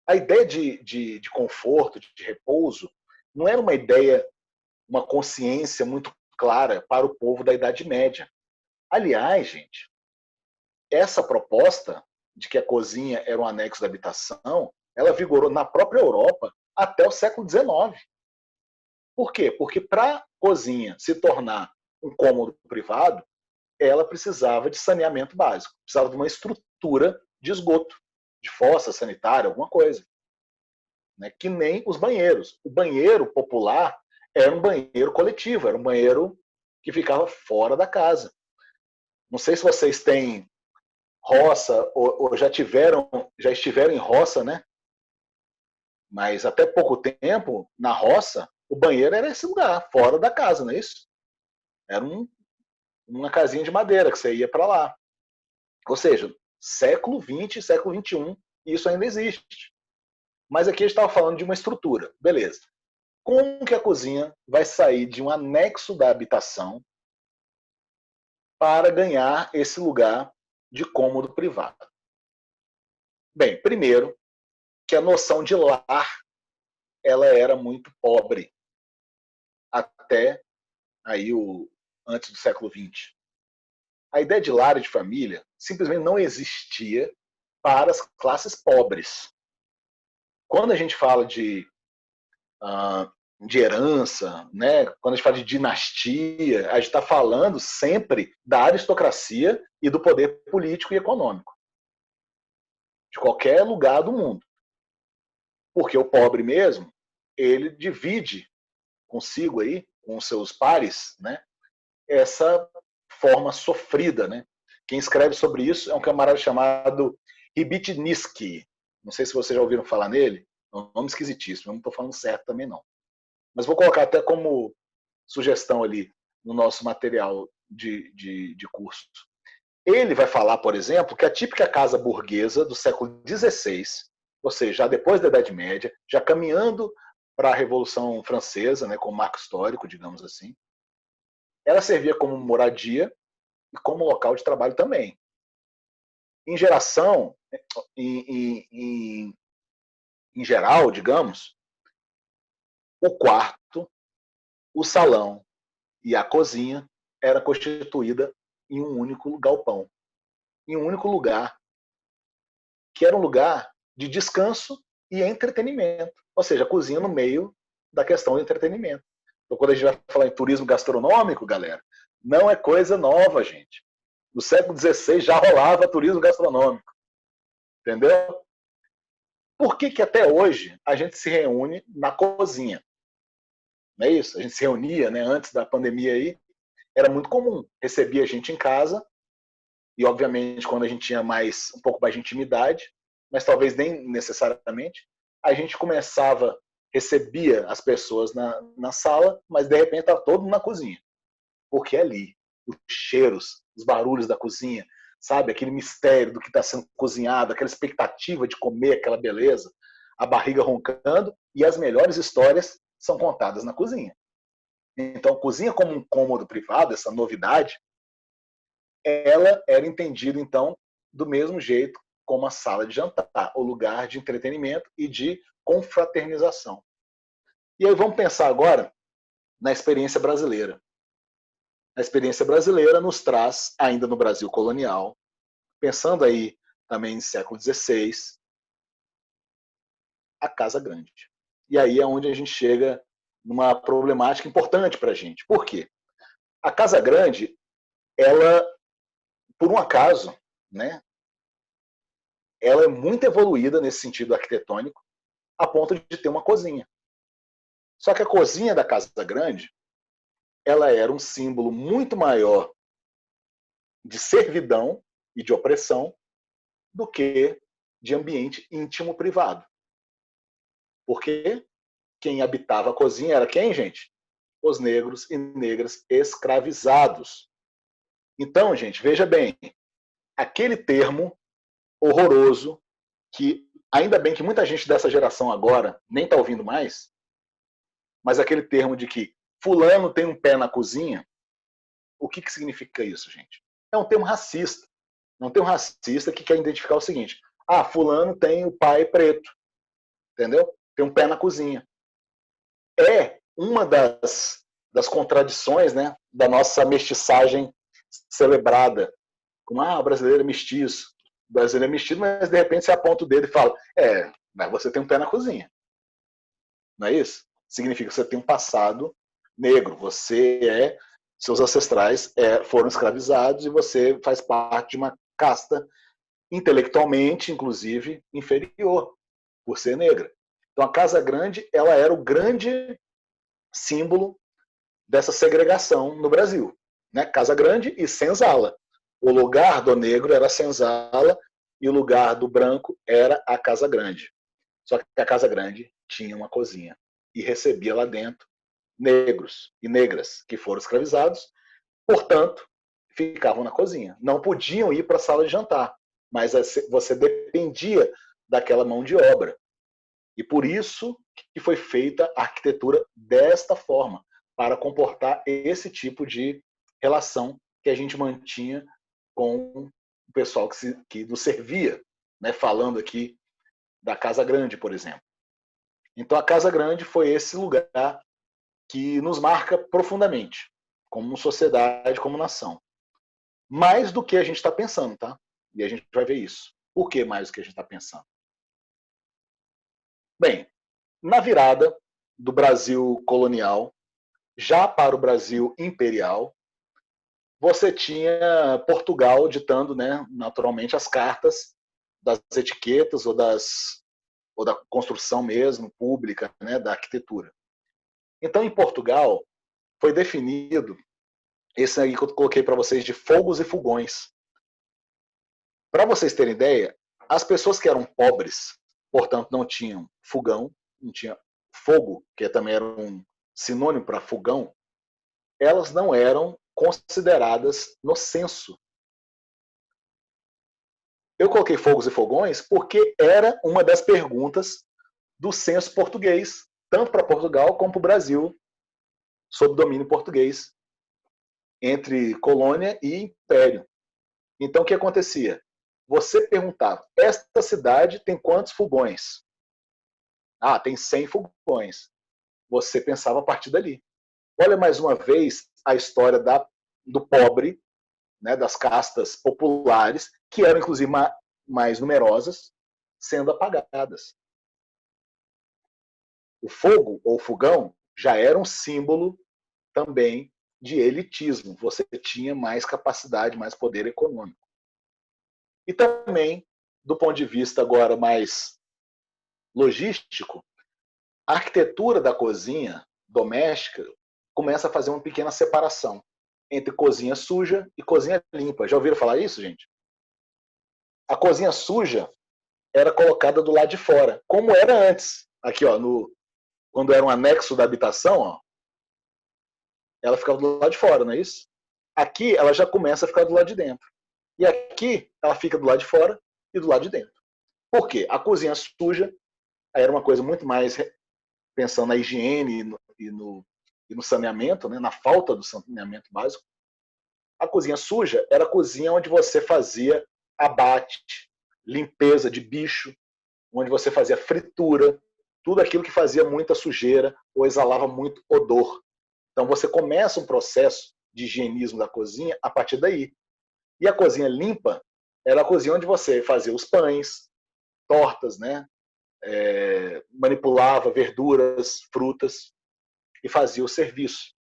A ideia de conforto, de repouso, não era uma ideia, uma consciência muito clara para o povo da Idade Média. Aliás, gente, essa proposta de que a cozinha era um anexo da habitação, ela vigorou na própria Europa até o século XIX. Por quê? Porque para a cozinha se tornar um cômodo privado, ela precisava de saneamento básico, precisava de uma estrutura de esgoto, de fossa sanitária, alguma coisa. Né? Que nem os banheiros. O banheiro popular era um banheiro coletivo, era um banheiro que ficava fora da casa. Não sei se vocês têm roça ou já estiveram em roça, né? Mas até pouco tempo, na roça, o banheiro era esse lugar, fora da casa, não é isso? Era uma casinha de madeira que você ia para lá. Ou seja, século XX, século XXI, isso ainda existe. Mas aqui a gente estava falando de uma estrutura. Beleza. Como que a cozinha vai sair de um anexo da habitação para ganhar esse lugar de cômodo privado? Bem, primeiro, que a noção de lar ela era muito pobre até aí antes do século XX. A ideia de lar e de família simplesmente não existia para as classes pobres. Quando a gente fala de herança, né? Quando a gente fala de dinastia, a gente está falando sempre da aristocracia e do poder político e econômico. De qualquer lugar do mundo. Porque o pobre mesmo, ele divide consigo aí, com seus pares, né? Essa forma sofrida, né? Quem escreve sobre isso é um camarada chamado Hibitniski. Não sei se vocês já ouviram falar nele. É um nome esquisitíssimo, eu não estou falando certo também não. Mas vou colocar até como sugestão ali no nosso material de curso. Ele vai falar, por exemplo, que a típica casa burguesa do século XVI, ou seja, já depois da Idade Média, já caminhando para a Revolução Francesa, né, como marco histórico, digamos assim, ela servia como moradia e como local de trabalho também. Em geração, em geral, digamos, o quarto, o salão e a cozinha era constituída em um único galpão, em um único lugar, que era um lugar de descanso e entretenimento. Ou seja, a cozinha no meio da questão do entretenimento. Então, quando a gente vai falar em turismo gastronômico, galera, não é coisa nova, gente. No século XVI já rolava turismo gastronômico. Entendeu? Por que até hoje a gente se reúne na cozinha? Não é isso? A gente se reunia, né, antes da pandemia aí, era muito comum. Recebia a gente em casa, e obviamente quando a gente tinha um pouco mais de intimidade, mas talvez nem necessariamente, a gente recebia as pessoas na sala, mas de repente estava todo mundo na cozinha. Porque ali, os cheiros, os barulhos da cozinha, sabe? Aquele mistério do que está sendo cozinhado, aquela expectativa de comer aquela beleza, a barriga roncando, e as melhores histórias são contadas na cozinha. Então, a cozinha como um cômodo privado, essa novidade, ela era entendida, então, do mesmo jeito como a sala de jantar, o lugar de entretenimento e de confraternização. E aí vamos pensar agora na experiência brasileira. A experiência brasileira nos traz, ainda no Brasil colonial, pensando aí também no século XVI, a Casa Grande. E aí é onde a gente chega numa problemática importante para a gente. Por quê? A Casa Grande, ela, por um acaso, né, ela é muito evoluída nesse sentido arquitetônico, a ponto de ter uma cozinha. Só que a cozinha da Casa Grande, ela era um símbolo muito maior de servidão e de opressão do que de ambiente íntimo privado. Porque quem habitava a cozinha era quem, gente? Os negros e negras escravizados. Então, gente, veja bem, aquele termo horroroso que, ainda bem que muita gente dessa geração agora nem está ouvindo mais, mas aquele termo de que fulano tem um pé na cozinha, o que significa isso, gente? É um termo racista. É um termo racista que quer identificar o seguinte: ah, fulano tem o pai preto, entendeu? Tem um pé na cozinha. É uma das contradições, né, da nossa mestiçagem celebrada. Como, o brasileiro é mestiço. O brasileiro é mestiço, mas de repente você aponta o dedo e fala, mas você tem um pé na cozinha. Não é isso? Significa que você tem um passado negro. Seus ancestrais foram escravizados e você faz parte de uma casta intelectualmente, inclusive, inferior, por ser negra. Então, a Casa Grande, ela era o grande símbolo dessa segregação no Brasil, né? Casa Grande e senzala. O lugar do negro era a senzala e o lugar do branco era a Casa Grande. Só que a Casa Grande tinha uma cozinha e recebia lá dentro negros e negras que foram escravizados, portanto, ficavam na cozinha. Não podiam ir para a sala de jantar, mas você dependia daquela mão de obra. E por isso que foi feita a arquitetura desta forma, para comportar esse tipo de relação que a gente mantinha com o pessoal que nos servia, né? Falando aqui da Casa Grande, por exemplo. Então, a Casa Grande foi esse lugar que nos marca profundamente, como sociedade, como nação. Mais do que a gente está pensando, tá? E a gente vai ver isso. Por que mais do que a gente está pensando? Bem, na virada do Brasil colonial já para o Brasil imperial, você tinha Portugal ditando, né, naturalmente, as cartas das etiquetas ou da construção mesmo pública, né, da arquitetura. Então, em Portugal, foi definido esse aí que eu coloquei para vocês de fogos e fogões. Para vocês terem ideia, as pessoas que eram pobres, portanto, não tinham fogão, não tinha fogo, que também era um sinônimo para fogão, elas não eram consideradas no censo. Eu coloquei fogos e fogões porque era uma das perguntas do censo português, tanto para Portugal como para o Brasil, sob domínio português, entre colônia e império. Então, o que acontecia? Você perguntava, esta cidade tem quantos fogões? Tem 100 fogões. Você pensava a partir dali. Olha mais uma vez a história do pobre, né, das castas populares, que eram inclusive mais numerosas, sendo apagadas. O fogo ou fogão já era um símbolo também de elitismo. Você tinha mais capacidade, mais poder econômico. E também, do ponto de vista agora mais logístico, a arquitetura da cozinha doméstica começa a fazer uma pequena separação entre cozinha suja e cozinha limpa. Já ouviram falar isso, gente? A cozinha suja era colocada do lado de fora, como era antes. Aqui, ó, quando era um anexo da habitação, ó, ela ficava do lado de fora, não é isso? Aqui ela já começa a ficar do lado de dentro. E aqui ela fica do lado de fora e do lado de dentro. Por quê? A cozinha suja era uma coisa muito mais pensando na higiene e no saneamento, né? Na falta do saneamento básico. A cozinha suja era a cozinha onde você fazia abate, limpeza de bicho, onde você fazia fritura, tudo aquilo que fazia muita sujeira ou exalava muito odor. Então você começa um processo de higienismo da cozinha a partir daí. E a cozinha limpa era a cozinha onde você fazia os pães, tortas, né? Manipulava verduras, frutas e fazia o serviço.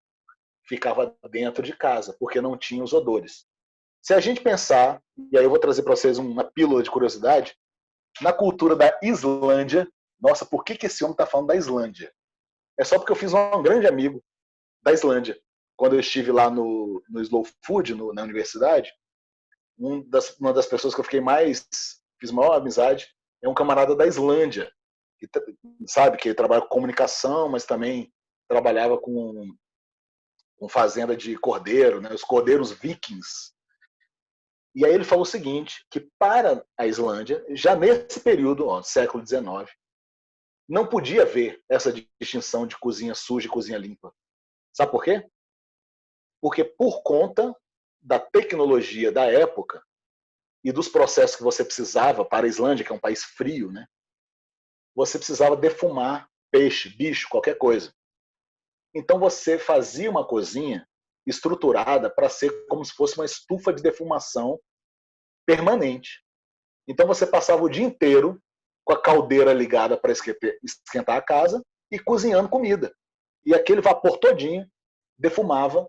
Ficava dentro de casa, porque não tinha os odores. Se a gente pensar, e aí eu vou trazer para vocês uma pílula de curiosidade, na cultura da Islândia, nossa, por que esse homem está falando da Islândia? É só porque eu fiz um grande amigo da Islândia. Quando eu estive lá no Slow Food, na universidade, uma das pessoas que eu fiz maior amizade, é um camarada da Islândia, que sabe que ele trabalha com comunicação, mas também trabalhava com fazenda de cordeiro, né, os cordeiros vikings. E aí ele falou o seguinte, que para a Islândia, já nesse período, século XIX, não podia haver essa distinção de cozinha suja e cozinha limpa. Sabe por quê? Porque por conta da tecnologia da época e dos processos que você precisava para a Islândia, que é um país frio, né? Você precisava defumar peixe, bicho, qualquer coisa. Então você fazia uma cozinha estruturada para ser como se fosse uma estufa de defumação permanente. Então você passava o dia inteiro com a caldeira ligada para esquentar a casa e cozinhando comida. E aquele vapor todinho defumava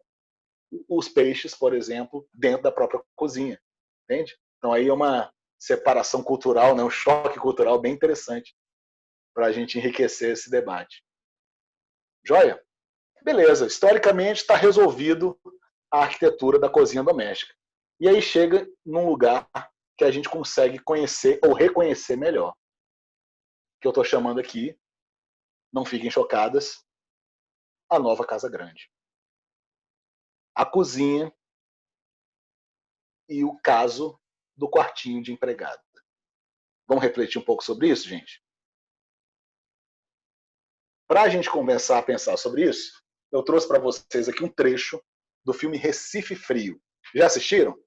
os peixes, por exemplo, dentro da própria cozinha. Entende? Então aí é uma separação cultural, né? Um choque cultural bem interessante para a gente enriquecer esse debate. Joia? Beleza, historicamente está resolvido a arquitetura da cozinha doméstica. E aí chega num lugar que a gente consegue conhecer ou reconhecer melhor. Que eu estou chamando aqui, não fiquem chocadas, a nova Casa Grande. A cozinha e o caso do quartinho de empregada. Vamos refletir um pouco sobre isso, gente? Para a gente começar a pensar sobre isso, eu trouxe para vocês aqui um trecho do filme Recife Frio. Já assistiram?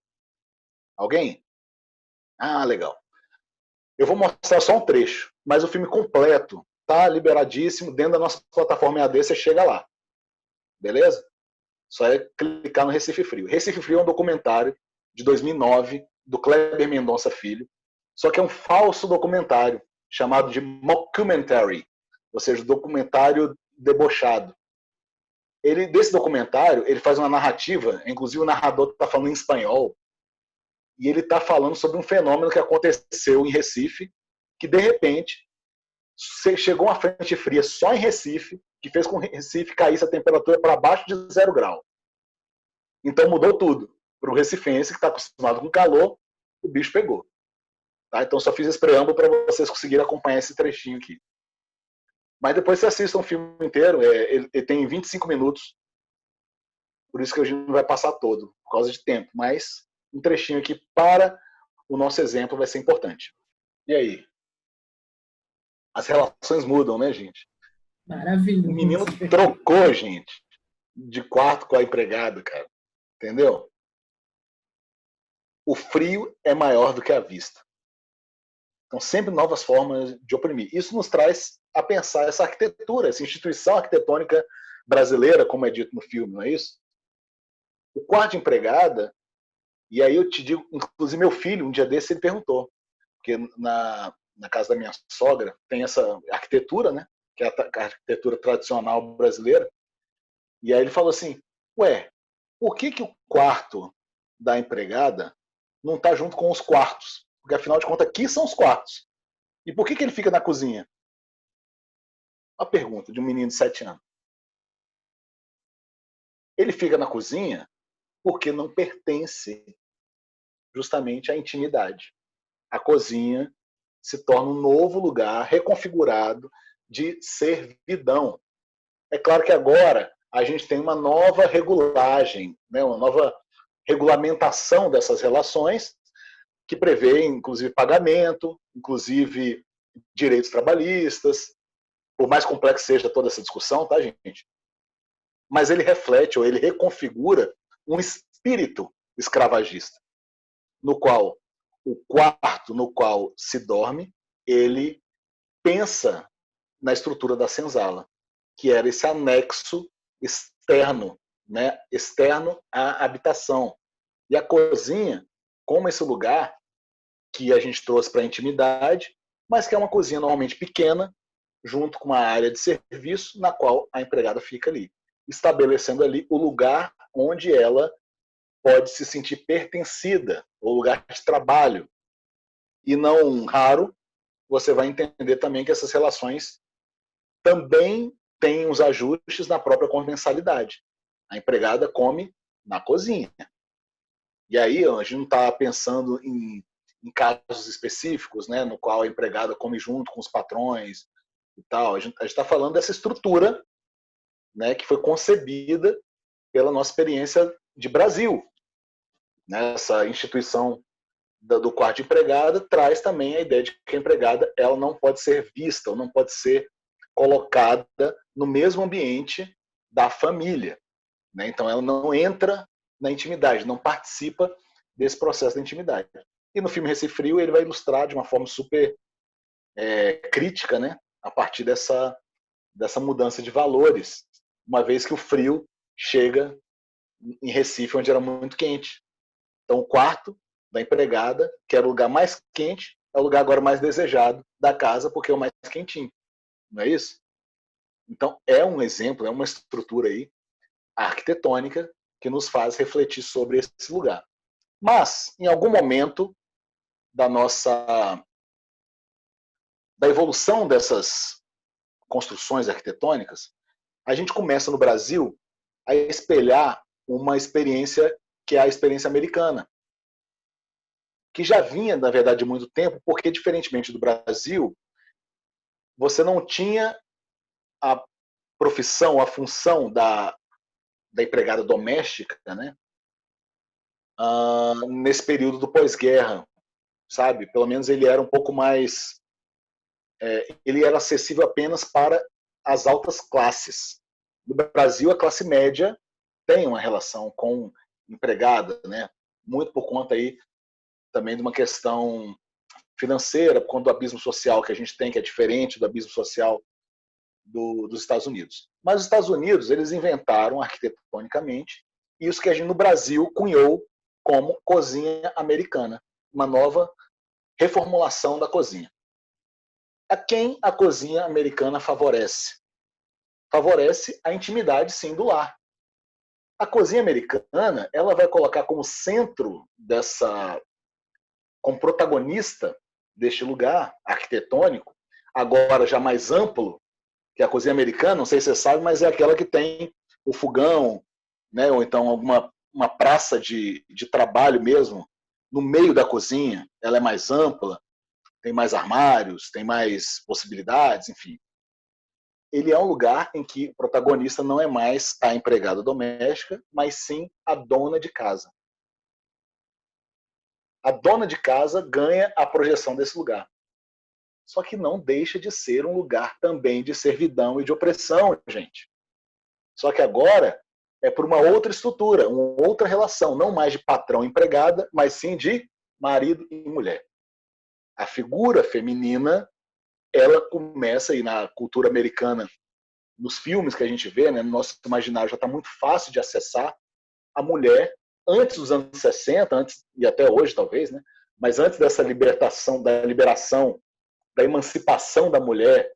Alguém? Ah, legal. Eu vou mostrar só um trecho, mas o filme completo tá liberadíssimo dentro da nossa plataforma EAD, você chega lá. Beleza? Só é clicar no Recife Frio. Recife Frio é um documentário de 2009 do Kleber Mendonça Filho, só que é um falso documentário chamado de mockumentary, ou seja, documentário debochado. Desse documentário, ele faz uma narrativa, inclusive o narrador está falando em espanhol, e ele está falando sobre um fenômeno que aconteceu em Recife, que de repente chegou uma frente fria só em Recife, que fez com que Recife caísse a temperatura para abaixo de 0 grau. Então mudou tudo. Para o recifense, que está acostumado com calor, o bicho pegou. Tá? Então só fiz esse preâmbulo para vocês conseguirem acompanhar esse trechinho aqui. Mas depois você assista o filme inteiro, ele tem 25 minutos, por isso que a gente não vai passar todo, por causa de tempo, mas um trechinho aqui para o nosso exemplo vai ser importante. E aí? As relações mudam, né, gente?
Maravilhoso.
O menino trocou, gente, de quarto com a empregada, cara. Entendeu? O frio é maior do que a vista. Então, sempre novas formas de oprimir. Isso nos traz a pensar essa arquitetura, essa instituição arquitetônica brasileira, como é dito no filme, não é isso? O quarto de empregada, e aí eu te digo, inclusive meu filho, um dia desse, ele perguntou, porque na casa da minha sogra tem essa arquitetura, né? Que é a arquitetura tradicional brasileira, e aí ele falou assim, ué, por que o quarto da empregada não está junto com os quartos? Porque, afinal de contas, aqui são os quartos. E por que ele fica na cozinha? Uma pergunta de um menino de 7 anos. Ele fica na cozinha porque não pertence justamente à intimidade. A cozinha se torna um novo lugar reconfigurado de servidão. É claro que agora a gente tem uma nova regulagem, né, uma nova regulamentação dessas relações, que prevê, inclusive, pagamento, inclusive direitos trabalhistas, por mais complexo seja toda essa discussão, tá, gente? Mas ele reflete, ou ele reconfigura um espírito escravagista, no qual o quarto no qual se dorme, ele pensa na estrutura da senzala, que era esse anexo externo, né, externo à habitação. E a cozinha, como esse lugar que a gente trouxe para a intimidade, mas que é uma cozinha normalmente pequena, junto com uma área de serviço, na qual a empregada fica ali, estabelecendo ali o lugar onde ela pode se sentir pertencida, o lugar de trabalho. E não raro, você vai entender também que essas relações também têm os ajustes na própria comensalidade. A empregada come na cozinha. E aí a gente não está pensando em casos específicos, né, no qual a empregada come junto com os patrões e tal. A gente está falando dessa estrutura, né, que foi concebida pela nossa experiência de Brasil. Essa instituição do quarto de empregada traz também a ideia de que a empregada ela não pode ser vista, ou não pode ser colocada no mesmo ambiente da família, né? Então ela não entra na intimidade, não participa desse processo da intimidade. E no filme Recife Frio ele vai ilustrar de uma forma super crítica, né, a partir dessa mudança de valores, uma vez que o frio chega em Recife, onde era muito quente. Então o quarto da empregada, que era o lugar mais quente, é o lugar agora mais desejado da casa, porque é o mais quentinho. Não é isso? Então é um exemplo, é uma estrutura aí arquitetônica que nos faz refletir sobre esse lugar. Mas, em algum momento da evolução dessas construções arquitetônicas, a gente começa no Brasil a espelhar uma experiência que é a experiência americana, que já vinha, na verdade, de muito tempo, porque, diferentemente do Brasil, você não tinha a profissão, a função da empregada doméstica, né, nesse período do pós-guerra, sabe? Pelo menos ele era um pouco mais... ele era acessível apenas para as altas classes. No Brasil, a classe média tem uma relação com empregada, né? Muito por conta aí também de uma questão financeira, por conta do abismo social que a gente tem, que é diferente do abismo social dos Estados Unidos. Mas os Estados Unidos, eles inventaram arquitetonicamente isso que a gente no Brasil cunhou como cozinha americana, uma nova reformulação da cozinha. A quem a cozinha americana favorece? Favorece a intimidade, sim, do lar. A cozinha americana, ela vai colocar como centro como protagonista deste lugar arquitetônico, agora já mais amplo, que a cozinha americana, não sei se você sabe, mas é aquela que tem o fogão, né, ou então uma praça de trabalho mesmo, no meio da cozinha. Ela é mais ampla, tem mais armários, tem mais possibilidades, enfim. Ele é um lugar em que o protagonista não é mais a empregada doméstica, mas sim a dona de casa. A dona de casa ganha a projeção desse lugar. Só que não deixa de ser um lugar também de servidão e de opressão, gente. Só que agora é por uma outra estrutura, uma outra relação, não mais de patrão-empregada, mas sim de marido e mulher. A figura feminina, ela começa aí na cultura americana, nos filmes que a gente vê, né, no nosso imaginário já está muito fácil de acessar a mulher antes dos anos 60, antes, e até hoje talvez, né, mas antes dessa liberação, da emancipação da mulher,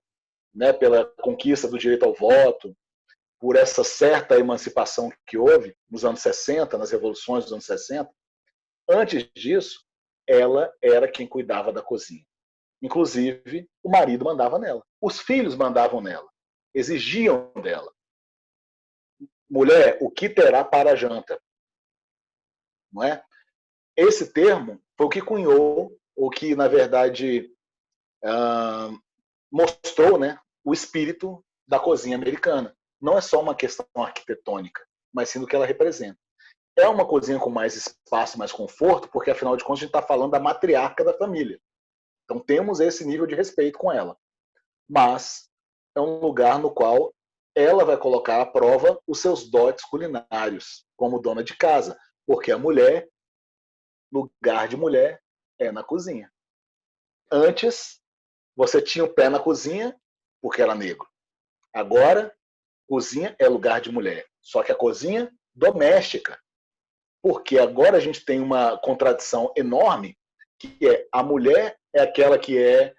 né, pela conquista do direito ao voto, por essa certa emancipação que houve nos anos 60, nas revoluções dos anos 60, antes disso, ela era quem cuidava da cozinha. Inclusive, o marido mandava nela. Os filhos mandavam nela. Exigiam dela. Mulher, o que terá para a janta? Não é? Esse termo foi o que cunhou, o que, na verdade, mostrou, né, o espírito da cozinha americana. Não é só uma questão arquitetônica, mas sim do que ela representa. é uma cozinha com mais espaço, mais conforto, porque afinal de contas a gente está falando da matriarca da família. Então temos esse nível de respeito com ela. Mas é um lugar no qual ela vai colocar à prova os seus dotes culinários como dona de casa, porque a mulher, lugar de mulher, é na cozinha. Antes, você tinha o pé na cozinha porque era negro. Agora, cozinha é lugar de mulher. Só que a cozinha doméstica. Porque agora a gente tem uma contradição enorme, que é a mulher é aquela que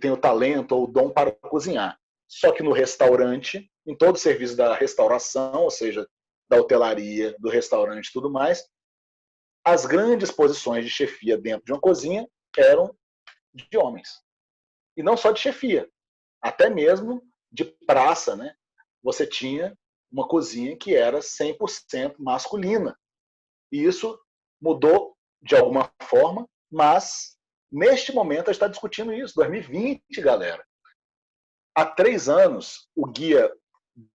tem o talento ou o dom para cozinhar. Só que no restaurante, em todo o serviço da restauração, ou seja, da hotelaria, do restaurante e tudo mais, as grandes posições de chefia dentro de uma cozinha eram de homens. E não só de chefia, até mesmo de praça, né? Você tinha uma cozinha que era 100% masculina. E isso mudou de alguma forma, mas neste momento a gente está discutindo isso, 2020, galera. Há 3 anos, o guia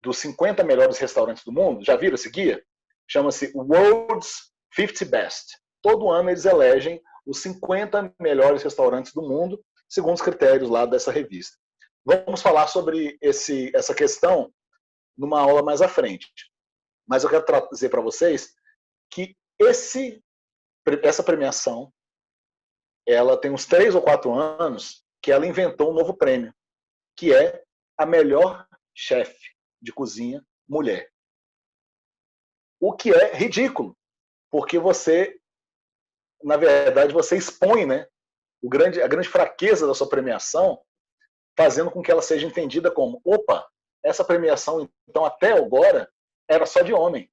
dos 50 melhores restaurantes do mundo, já viram esse guia? Chama-se World's 50 Best. Todo ano eles elegem os 50 melhores restaurantes do mundo, segundo os critérios lá dessa revista. Vamos falar sobre essa questão numa aula mais à frente. Mas eu quero trazer para vocês que essa premiação, ela tem uns 3 ou 4 anos que ela inventou um novo prêmio, que é a melhor chefe de cozinha mulher. O que é ridículo, porque você, na verdade, você expõe, né, a grande fraqueza da sua premiação, fazendo com que ela seja entendida como, opa, essa premiação, então, até agora, era só de homem.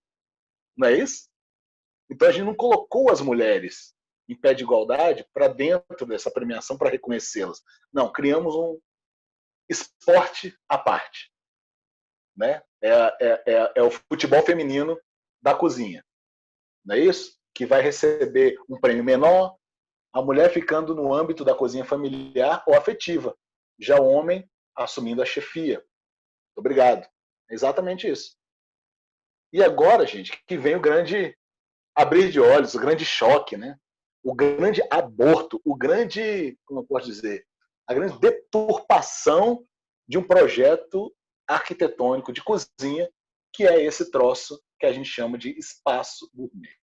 Não é isso? Então, a gente não colocou as mulheres em pé de igualdade para dentro dessa premiação para reconhecê-las. Não, criamos um esporte à parte. Né? É o futebol feminino da cozinha. Não é isso? Que vai receber um prêmio menor, a mulher ficando no âmbito da cozinha familiar ou afetiva. Já o homem assumindo a chefia. Obrigado. É exatamente isso. E agora, gente, que vem o grande abrir de olhos, o grande choque, né? O grande aborto, o grande, como eu posso dizer, a grande deturpação de um projeto arquitetônico de cozinha, que é esse troço que a gente chama de espaço gourmet.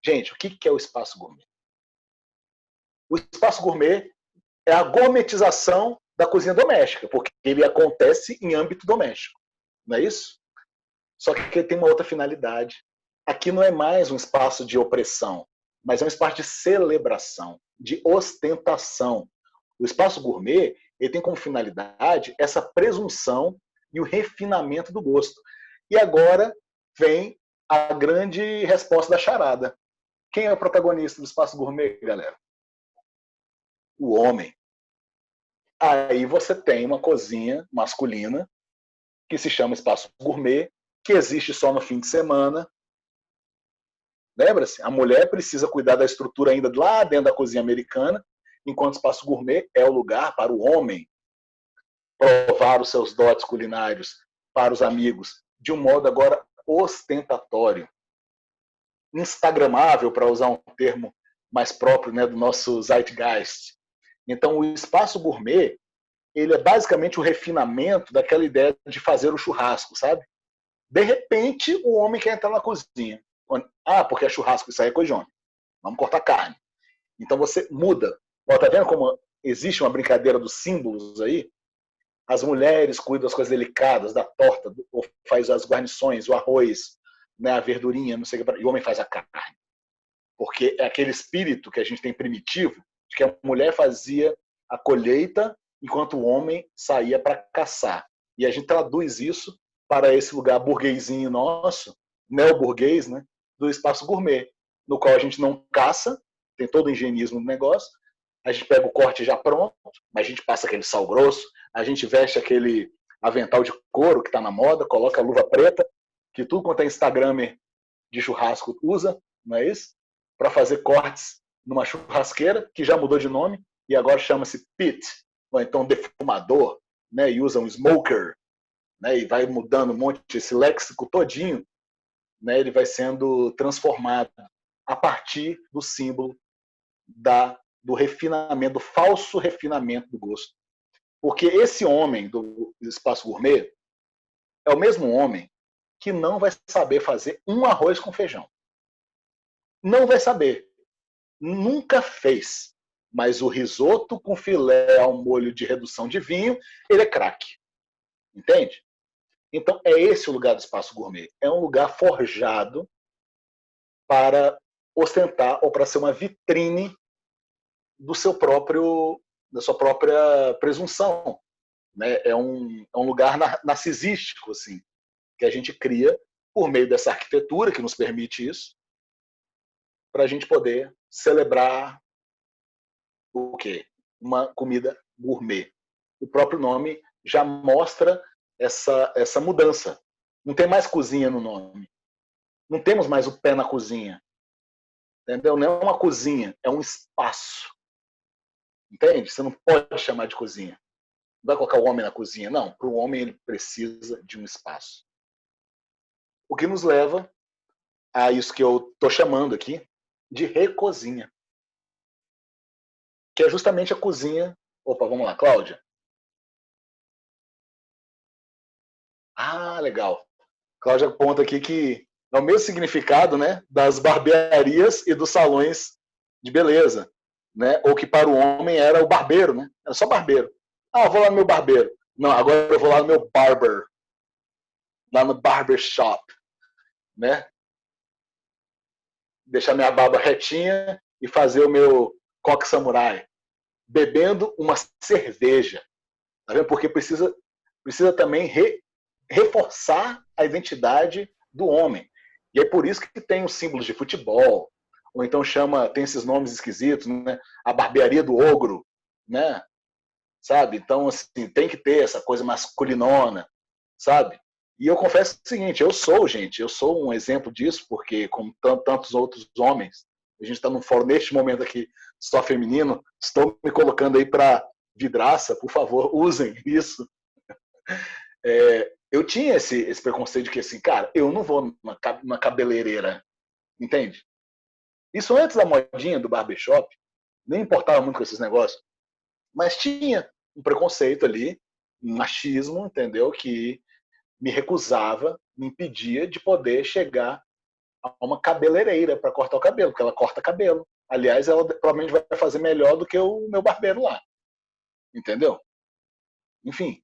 Gente, o que é o espaço gourmet? O espaço gourmet é a gourmetização da cozinha doméstica, porque ele acontece em âmbito doméstico, não é isso? Só que ele tem uma outra finalidade. Aqui não é mais um espaço de opressão, mas é um espaço de celebração, de ostentação. O espaço gourmet ele tem como finalidade essa presunção e o refinamento do gosto. E agora vem a grande resposta da charada. Quem é o protagonista do espaço gourmet, galera? O homem. Aí você tem uma cozinha masculina que se chama espaço gourmet, que existe só no fim de semana. Lembra-se? A mulher precisa cuidar da estrutura ainda lá dentro da cozinha americana, enquanto o espaço gourmet é o lugar para o homem provar os seus dotes culinários para os amigos, de um modo agora ostentatório. Instagramável, para usar um termo mais próprio, né, do nosso zeitgeist. Então, o espaço gourmet, ele é basicamente o refinamento daquela ideia de fazer o churrasco, sabe? De repente, o homem quer entrar na cozinha. Ah, porque é churrasco, isso aí é coisa de homem. Vamos cortar carne. Então, você muda. Ó, tá vendo como existe uma brincadeira dos símbolos aí? As mulheres cuidam das coisas delicadas, da torta, ou faz as guarnições, o arroz, né, a verdurinha, não sei o que, e o homem faz a carne. Porque é aquele espírito que a gente tem primitivo, de que a mulher fazia a colheita enquanto o homem saía para caçar. E a gente traduz isso para esse lugar burguesinho nosso, neoburguês, né, do espaço gourmet, no qual a gente não caça, tem todo o higienismo do negócio, a gente pega o corte já pronto, mas a gente passa aquele sal grosso, a gente veste aquele avental de couro que está na moda, coloca a luva preta, que tudo quanto é Instagramer de churrasco usa, não é isso? Para fazer cortes numa churrasqueira, que já mudou de nome, e agora chama-se pit, ou então defumador, né? E usa um smoker, né? E vai mudando um monte, esse léxico todinho, né, ele vai sendo transformado a partir do símbolo do refinamento, do falso refinamento do gosto. Porque esse homem do espaço gourmet é o mesmo homem que não vai saber fazer um arroz com feijão. Não vai saber. Nunca fez. Mas o risoto com filé ao molho de redução de vinho, ele é craque. Entende? Então, é esse o lugar do espaço gourmet. É um lugar forjado para ostentar ou para ser uma vitrine da sua própria presunção. Né? É um lugar narcisístico, assim, que a gente cria por meio dessa arquitetura que nos permite isso, para a gente poder celebrar o quê? Uma comida gourmet. O próprio nome já mostra essa mudança. Não tem mais cozinha no nome. Não temos mais o pé na cozinha. Entendeu? Não é uma cozinha, é um espaço. Entende? Você não pode chamar de cozinha. Não vai colocar o homem na cozinha. Não, para o homem ele precisa de um espaço. O que nos leva a isso que eu estou chamando aqui de recozinha. Que é justamente a cozinha... Opa, vamos lá, Cláudia. Ah, legal. Cláudia aponta aqui que é o mesmo significado, né, das barbearias e dos salões de beleza, né? Ou que para o homem era o barbeiro, né? Era só barbeiro. Ah, eu vou lá no meu barbeiro. Não, agora eu vou lá no meu barber. Lá no barbershop, né? Deixar minha barba retinha e fazer o meu coque samurai. Bebendo uma cerveja. Tá vendo? Porque precisa também reforçar a identidade do homem. E é por isso que tem os símbolos de futebol, ou então tem esses nomes esquisitos, né? A barbearia do ogro, né? Sabe? Então, assim, tem que ter essa coisa masculinona, sabe? E eu confesso o seguinte, eu sou um exemplo disso, porque como tantos outros homens, a gente está num fórum neste momento aqui só feminino, estou me colocando aí para vidraça, por favor, usem isso. Eu tinha esse preconceito de que, assim, cara, eu não vou numa cabeleireira, entende? Isso antes da modinha do barbershop, nem importava muito com esses negócios, mas tinha um preconceito ali, um machismo, entendeu? Que me recusava, me impedia de poder chegar a uma cabeleireira para cortar o cabelo, porque ela corta cabelo. Aliás, ela provavelmente vai fazer melhor do que o meu barbeiro lá, entendeu? Enfim,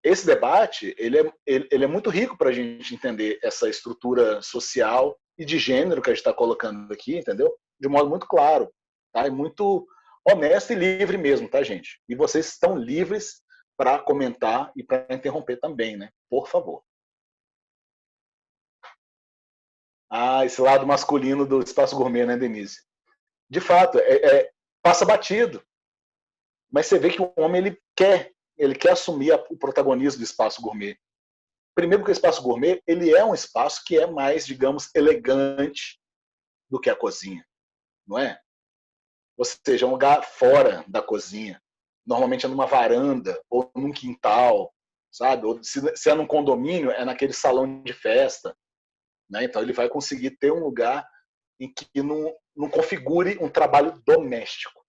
esse debate ele é muito rico para a gente entender essa estrutura social e de gênero que a gente está colocando aqui, entendeu? De um modo muito claro, tá? E muito honesto e livre mesmo, tá, gente? E vocês estão livres para comentar e para interromper também, né? Por favor. Ah, esse lado masculino do espaço gourmet, né, Denise? De fato, passa batido. Mas você vê que o homem ele quer assumir o protagonismo do espaço gourmet. Primeiro que o espaço gourmet ele é um espaço que é mais, digamos, elegante do que a cozinha, não é? Ou seja, um lugar fora da cozinha. Normalmente é numa varanda ou num quintal, sabe? Ou se é num condomínio, é naquele salão de festa. Né? Então ele vai conseguir ter um lugar em que não configure um trabalho doméstico.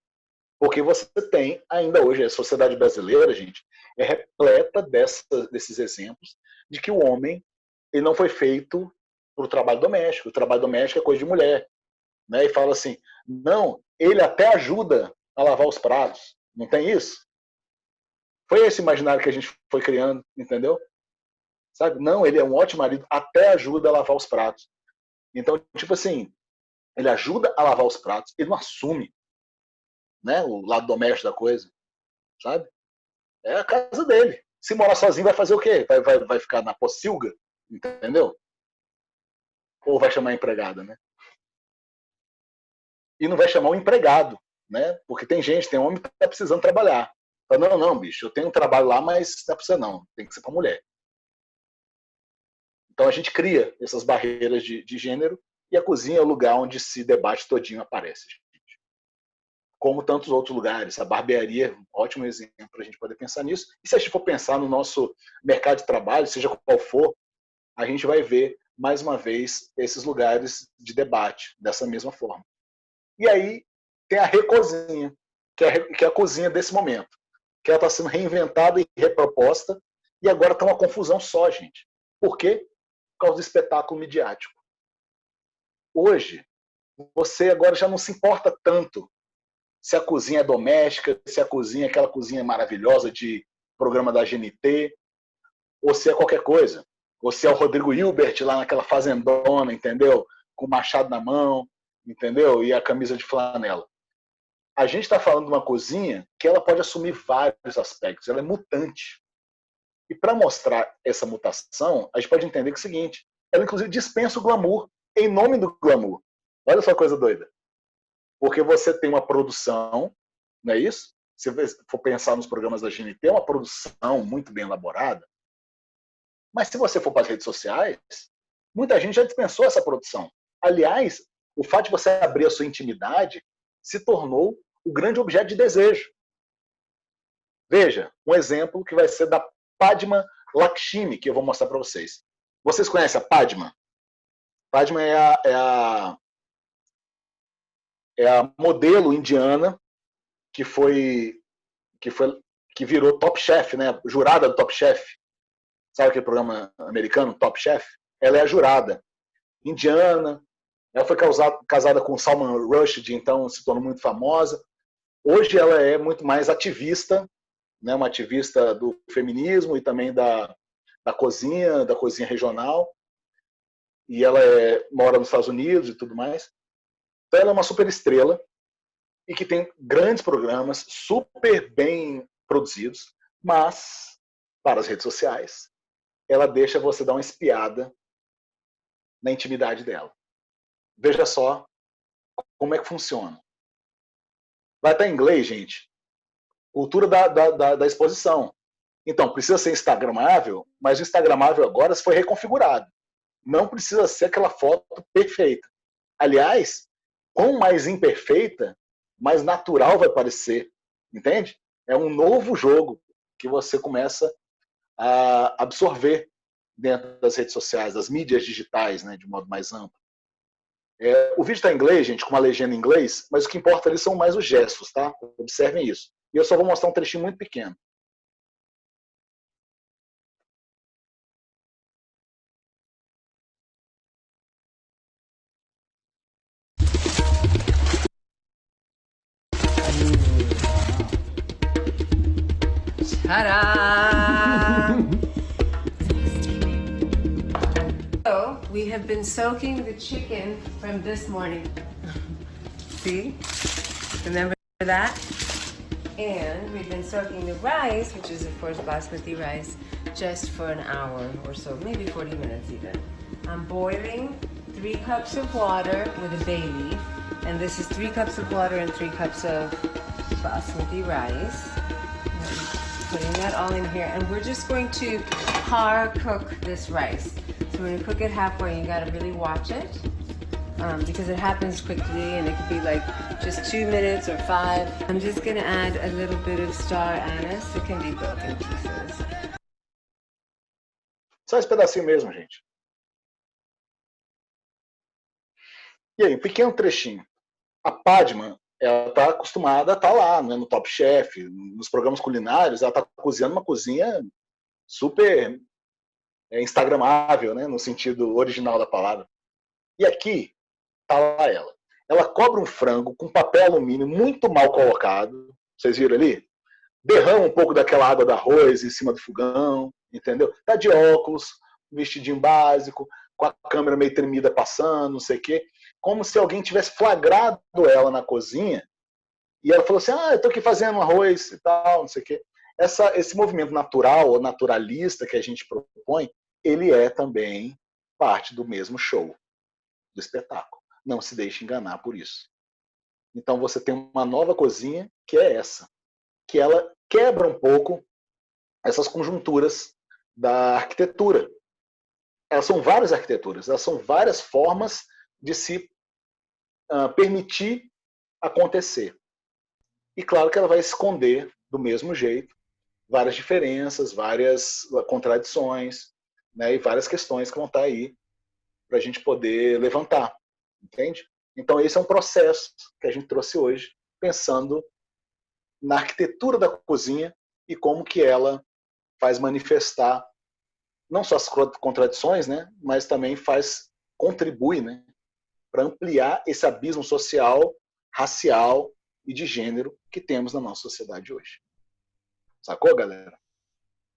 Porque você tem, ainda hoje, a sociedade brasileira, gente, é repleta desses exemplos de que o homem ele não foi feito para o trabalho doméstico. O trabalho doméstico é coisa de mulher. Né? E fala assim, não, ele até ajuda a lavar os pratos. Não tem isso? Foi esse imaginário que a gente foi criando, entendeu? Sabe? Não, ele é um ótimo marido, até ajuda a lavar os pratos. Então, tipo assim, ele ajuda a lavar os pratos, ele não assume, né, o lado doméstico da coisa, sabe? É a casa dele. Se morar sozinho, vai fazer o quê? Vai ficar na pocilga, entendeu? Ou vai chamar a empregada, né? E não vai chamar o empregado, né? Porque tem homem que está precisando trabalhar. Fala, não, bicho, eu tenho um trabalho lá, mas não é para você não, tem que ser para mulher. Então a gente cria essas barreiras de gênero e a cozinha é o lugar onde esse debate todinho aparece. Gente. Como tantos outros lugares. A barbearia é um ótimo exemplo para a gente poder pensar nisso. E se a gente for pensar no nosso mercado de trabalho, seja qual for, a gente vai ver mais uma vez, esses lugares de debate, dessa mesma forma. E aí tem a Recozinha, que é a cozinha desse momento, que ela está sendo reinventada e reproposta, e agora está uma confusão só, gente. Por quê? Por causa do espetáculo midiático. Hoje, você agora já não se importa tanto se a cozinha é doméstica, se a cozinha é aquela cozinha maravilhosa de programa da GNT, ou se é qualquer coisa. Ou se é o Rodrigo Hilbert lá naquela fazendona, entendeu? Com o machado na mão, entendeu? E a camisa de flanela. A gente está falando de uma cozinha que ela pode assumir vários aspectos, ela é mutante. E para mostrar essa mutação, a gente pode entender que é o seguinte, ela inclusive dispensa o glamour em nome do glamour. Olha só a coisa doida. Porque você tem uma produção, não é isso? Se você for pensar nos programas da GNT, é uma produção muito bem elaborada. Mas se você for para as redes sociais, muita gente já dispensou essa produção. Aliás, o fato de você abrir a sua intimidade se tornou o grande objeto de desejo. Veja, um exemplo que vai ser da Padma Lakshmi, que eu vou mostrar para vocês. Vocês conhecem a Padma? Padma é a modelo indiana que virou Top Chef, né? Jurada do Top Chef. Sabe aquele programa americano, Top Chef? Ela é a jurada. Indiana. Ela foi casada com Salman Rushdie, então se tornou muito famosa. Hoje ela é muito mais ativista, né? Uma ativista do feminismo e também da cozinha regional. E ela mora nos Estados Unidos e tudo mais. Então ela é uma super estrela e que tem grandes programas, super bem produzidos, mas para as redes sociais ela deixa você dar uma espiada na intimidade dela. Veja só como é que funciona. Vai estar em inglês, gente. Cultura da exposição. Então, precisa ser instagramável, mas o instagramável agora foi reconfigurado. Não precisa ser aquela foto perfeita. Aliás, quanto mais imperfeita, mais natural vai parecer. Entende? É um novo jogo que você começa a absorver dentro das redes sociais, das mídias digitais, né, de modo mais amplo. O vídeo está em inglês, gente, com uma legenda em inglês, mas o que importa ali são mais os gestos, tá? Observem isso. E eu só vou mostrar um trechinho muito pequeno.
Ta-da! So, we have been soaking the chicken from this morning. See? Remember that? And we've been soaking the rice, which is of course basmati rice, just for an hour or so, maybe 40 minutes even. I'm boiling 3 cups of water with a bay leaf, and this is 3 cups of water and 3 cups of basmati rice. Putting that all in here, and we're just going to par cook this rice. So we're gonna cook it halfway. You gotta really watch it because it happens quickly, and it could be like just 2 minutes or 5. I'm just gonna add a little bit of star anise. It can be broken pieces.
Só esse pedacinho mesmo, gente. E aí, um pequeno trechinho. A Padma, ela está acostumada a estar lá, né, no Top Chef, nos programas culinários, ela está cozinhando uma cozinha super instagramável, né, no sentido original da palavra. E aqui está lá ela. Ela cobre um frango com papel alumínio muito mal colocado, vocês viram ali? Derrama um pouco daquela água do arroz em cima do fogão, entendeu? Tá de óculos, vestidinho básico, com a câmera meio tremida passando, não sei o quê. Como se alguém tivesse flagrado ela na cozinha e ela falou assim, eu tô aqui fazendo arroz e tal, não sei o quê. Esse movimento natural ou naturalista que a gente propõe, ele é também parte do mesmo show, do espetáculo. Não se deixe enganar por isso. Então você tem uma nova cozinha que é essa, que ela quebra um pouco essas conjunturas da arquitetura. Elas são várias arquiteturas, elas são várias formas de se permitir acontecer. E claro que ela vai esconder do mesmo jeito várias diferenças, várias contradições, né, e várias questões que vão estar aí para a gente poder levantar, entende? Então esse é um processo que a gente trouxe hoje, pensando na arquitetura da cozinha e como que ela faz manifestar não só as contradições, né, mas também contribui, né, para ampliar esse abismo social, racial e de gênero que temos na nossa sociedade hoje. Sacou, galera?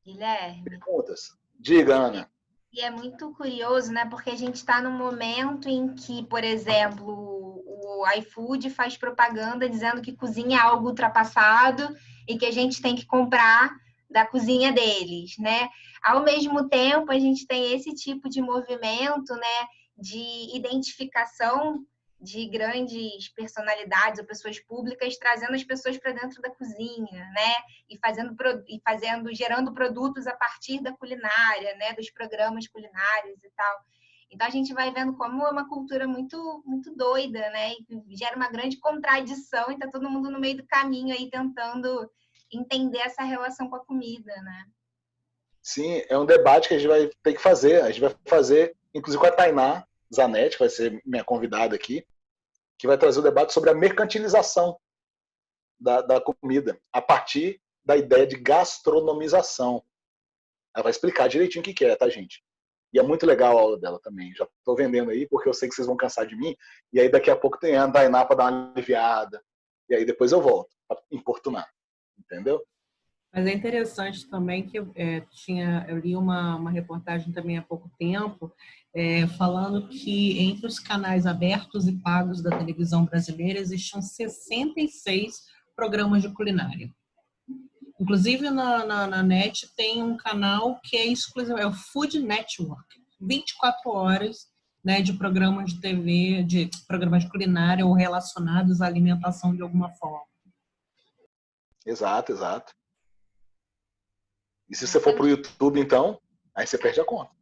Guilherme.
Perguntas? Diga, Ana.
E é muito curioso, né? Porque a gente está num momento em que, por exemplo, o iFood faz propaganda dizendo que cozinha é algo ultrapassado e que a gente tem que comprar da cozinha deles, né? Ao mesmo tempo, a gente tem esse tipo de movimento, né, de identificação de grandes personalidades ou pessoas públicas trazendo as pessoas para dentro da cozinha, né? Gerando produtos a partir da culinária, né? Dos programas culinários e tal. Então a gente vai vendo como é uma cultura muito, muito doida, né? E gera uma grande contradição e está todo mundo no meio do caminho aí tentando entender essa relação com a comida, né?
Sim, é um debate que a gente vai ter que fazer. A gente vai fazer, inclusive com a Tainá Zanetti, que vai ser minha convidada aqui, que vai trazer o debate sobre a mercantilização da comida, a partir da ideia de gastronomização. Ela vai explicar direitinho o que é, tá, gente? E é muito legal a aula dela também. Já estou vendendo aí, porque eu sei que vocês vão cansar de mim. E aí daqui a pouco tem a Tainá para dar uma aliviada. E aí depois eu volto para importunar. Entendeu?
Mas é interessante também que eu li uma reportagem também há pouco tempo, falando que entre os canais abertos e pagos da televisão brasileira existiam 66 programas de culinária. Inclusive na NET tem um canal que é exclusivo, é o Food Network, 24 horas, né, de programas de TV, de programas de culinária ou relacionados à alimentação de alguma forma.
Exato, exato. E se você for para o YouTube, então, aí você perde a conta.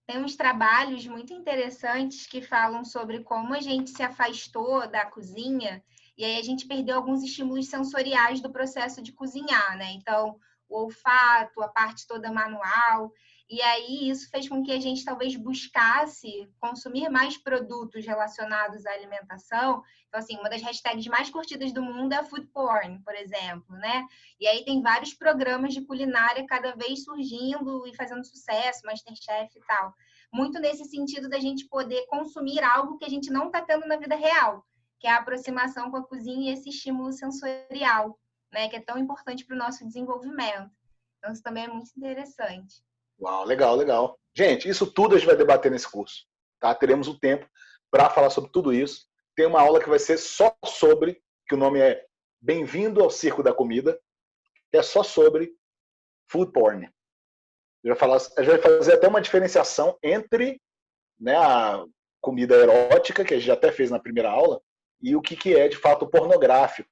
Tem uns trabalhos muito interessantes que falam sobre como a gente se afastou da cozinha e aí a gente perdeu alguns estímulos sensoriais do processo de cozinhar, né? Então, o olfato, a parte toda manual. E aí isso fez com que a gente talvez buscasse consumir mais produtos relacionados à alimentação. Então, assim, uma das hashtags mais curtidas do mundo é food porn, por exemplo, né? E aí tem vários programas de culinária cada vez surgindo e fazendo sucesso, MasterChef e tal. Muito nesse sentido da gente poder consumir algo que a gente não está tendo na vida real, que é a aproximação com a cozinha e esse estímulo sensorial, né? Que é tão importante para o nosso desenvolvimento. Então, isso também é muito interessante.
Uau, legal, legal. Gente, isso tudo a gente vai debater nesse curso. Tá? Teremos um tempo para falar sobre tudo isso. Tem uma aula que vai ser só sobre, que o nome é Bem-vindo ao Circo da Comida, que é só sobre food porn. A gente vai fazer até uma diferenciação entre, né, a comida erótica, que a gente até fez na primeira aula, e o que é de fato pornográfico.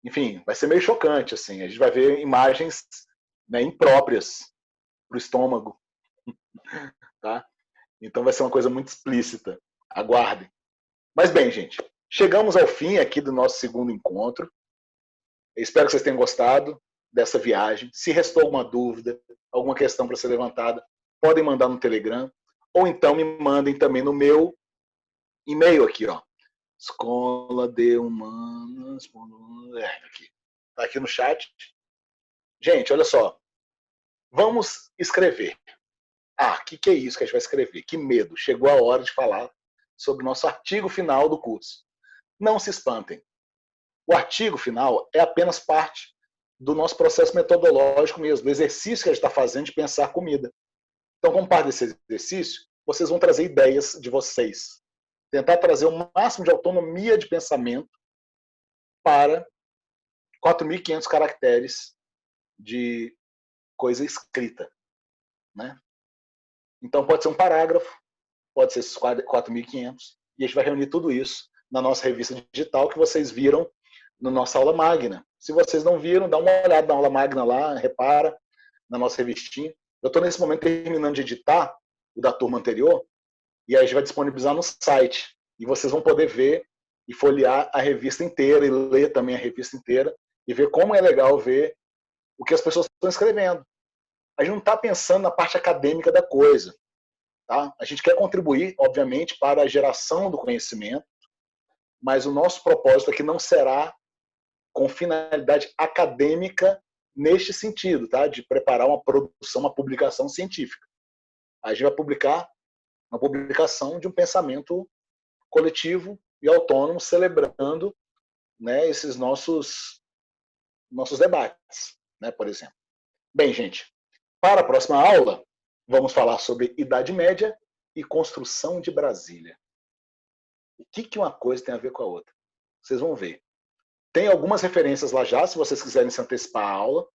Enfim, vai ser meio chocante, assim. A gente vai ver imagens, né, impróprias para o estômago. Tá? Então vai ser uma coisa muito explícita. Aguardem. Mas bem, gente, chegamos ao fim aqui do nosso segundo encontro. Eu espero que vocês tenham gostado dessa viagem. Se restou alguma dúvida, alguma questão para ser levantada, podem mandar no Telegram, ou então me mandem também no meu e-mail aqui, ó. Escola de Humanas. Aqui. Tá aqui no chat. Gente, olha só. Vamos escrever. O que é isso que a gente vai escrever? Que medo. Chegou a hora de falar sobre o nosso artigo final do curso. Não se espantem. O artigo final é apenas parte do nosso processo metodológico mesmo, do exercício que a gente está fazendo de pensar a comida. Então, como parte desse exercício, vocês vão trazer ideias de vocês. Tentar trazer o máximo de autonomia de pensamento para 4.500 caracteres de coisa escrita. Né? Então, pode ser um parágrafo, pode ser esses 4.500, e a gente vai reunir tudo isso na nossa revista digital que vocês viram na nossa aula magna. Se vocês não viram, dá uma olhada na aula magna lá, repara na nossa revistinha. Eu estou nesse momento terminando de editar o da turma anterior, e aí a gente vai disponibilizar no site. E vocês vão poder ver e folhear a revista inteira, e ler também a revista inteira, e ver como é legal ver o que as pessoas estão escrevendo. A gente não está pensando na parte acadêmica da coisa. Tá? A gente quer contribuir, obviamente, para a geração do conhecimento, mas o nosso propósito aqui não será com finalidade acadêmica neste sentido, tá? De preparar uma produção, uma publicação científica. A gente vai publicar uma publicação de um pensamento coletivo e autônomo, celebrando, né, esses nossos debates, né, por exemplo. Bem, gente, para a próxima aula, vamos falar sobre Idade Média e construção de Brasília. O que uma coisa tem a ver com a outra? Vocês vão ver. Tem algumas referências lá já, se vocês quiserem se antecipar à aula.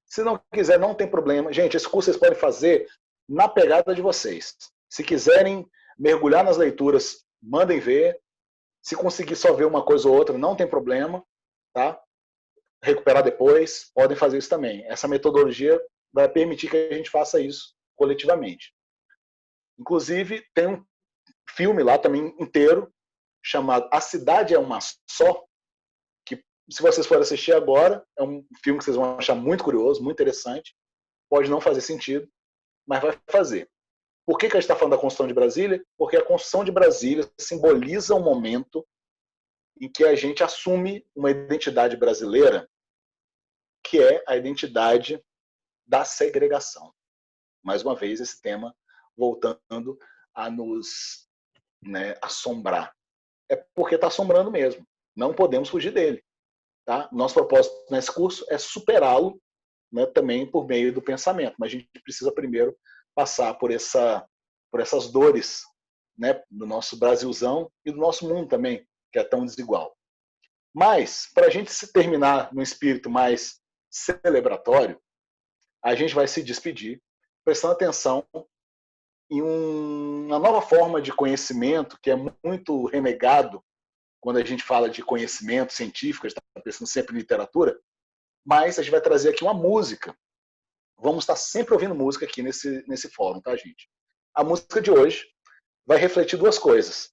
Se não quiser, não tem problema. Gente, esse curso vocês podem fazer na pegada de vocês. Se quiserem mergulhar nas leituras, mandem ver. Se conseguir só ver uma coisa ou outra, não tem problema, tá? Recuperar depois, podem fazer isso também. Essa metodologia vai permitir que a gente faça isso coletivamente. Inclusive, tem um filme lá também inteiro, chamado A Cidade é Uma Só, que, se vocês forem assistir agora, é um filme que vocês vão achar muito curioso, muito interessante. Pode não fazer sentido, mas vai fazer. Por que a gente está falando da construção de Brasília? Porque a construção de Brasília simboliza um momento em que a gente assume uma identidade brasileira, que é a identidade da segregação. Mais uma vez, esse tema voltando a nos, né, assombrar. É porque está assombrando mesmo. Não podemos fugir dele. Tá? Nosso propósito nesse curso é superá-lo, né, também por meio do pensamento. Mas a gente precisa primeiro passar por essas dores, né, do nosso Brasilzão e do nosso mundo também, que é tão desigual. Mas, para a gente se terminar num espírito mais celebratório, a gente vai se despedir prestando atenção em uma nova forma de conhecimento que é muito renegado quando a gente fala de conhecimento científico, a gente está pensando sempre em literatura, mas a gente vai trazer aqui uma música. Vamos estar sempre ouvindo música aqui nesse fórum, tá, gente? A música de hoje vai refletir duas coisas.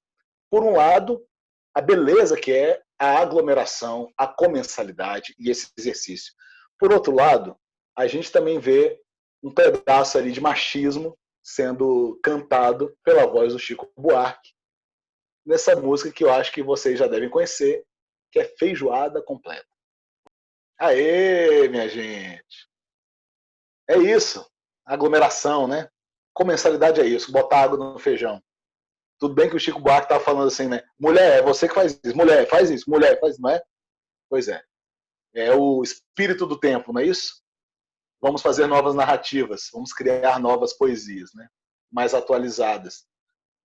Por um lado, a beleza que é a aglomeração, a comensalidade e esse exercício. Por outro lado, a gente também vê um pedaço ali de machismo sendo cantado pela voz do Chico Buarque, nessa música que eu acho que vocês já devem conhecer, que é Feijoada Completa. Aê, minha gente! É isso, aglomeração, né? Comensalidade é isso, botar água no feijão. Tudo bem que o Chico Buarque estava falando assim, né? Mulher, é você que faz isso, mulher, faz isso, mulher, faz isso, não é? Pois é. É o espírito do tempo, não é isso? Vamos fazer novas narrativas, vamos criar novas poesias, né? Mais atualizadas.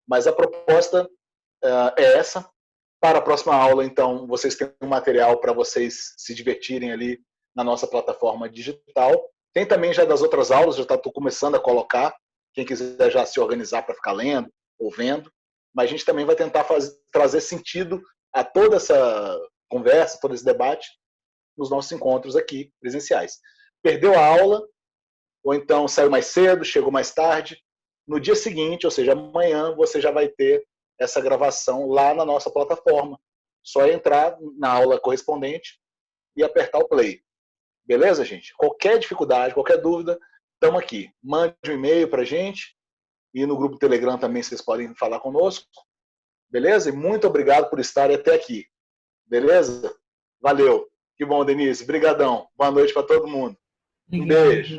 Mas a proposta é essa. Para a próxima aula, então, vocês têm um material para vocês se divertirem ali na nossa plataforma digital. Tem também já das outras aulas, já estou começando a colocar, quem quiser já se organizar para ficar lendo ou vendo. Mas a gente também vai tentar trazer sentido a toda essa conversa, todo esse debate nos nossos encontros aqui presenciais. Perdeu a aula, ou então saiu mais cedo, chegou mais tarde, no dia seguinte, ou seja, amanhã, você já vai ter essa gravação lá na nossa plataforma. Só entrar na aula correspondente e apertar o play. Beleza, gente? Qualquer dificuldade, qualquer dúvida, estamos aqui. Mande um e-mail para a gente e no grupo Telegram também vocês podem falar conosco. Beleza? E muito obrigado por estarem até aqui. Beleza? Valeu. Que bom, Denise. Brigadão. Boa noite para todo mundo. Um beijo.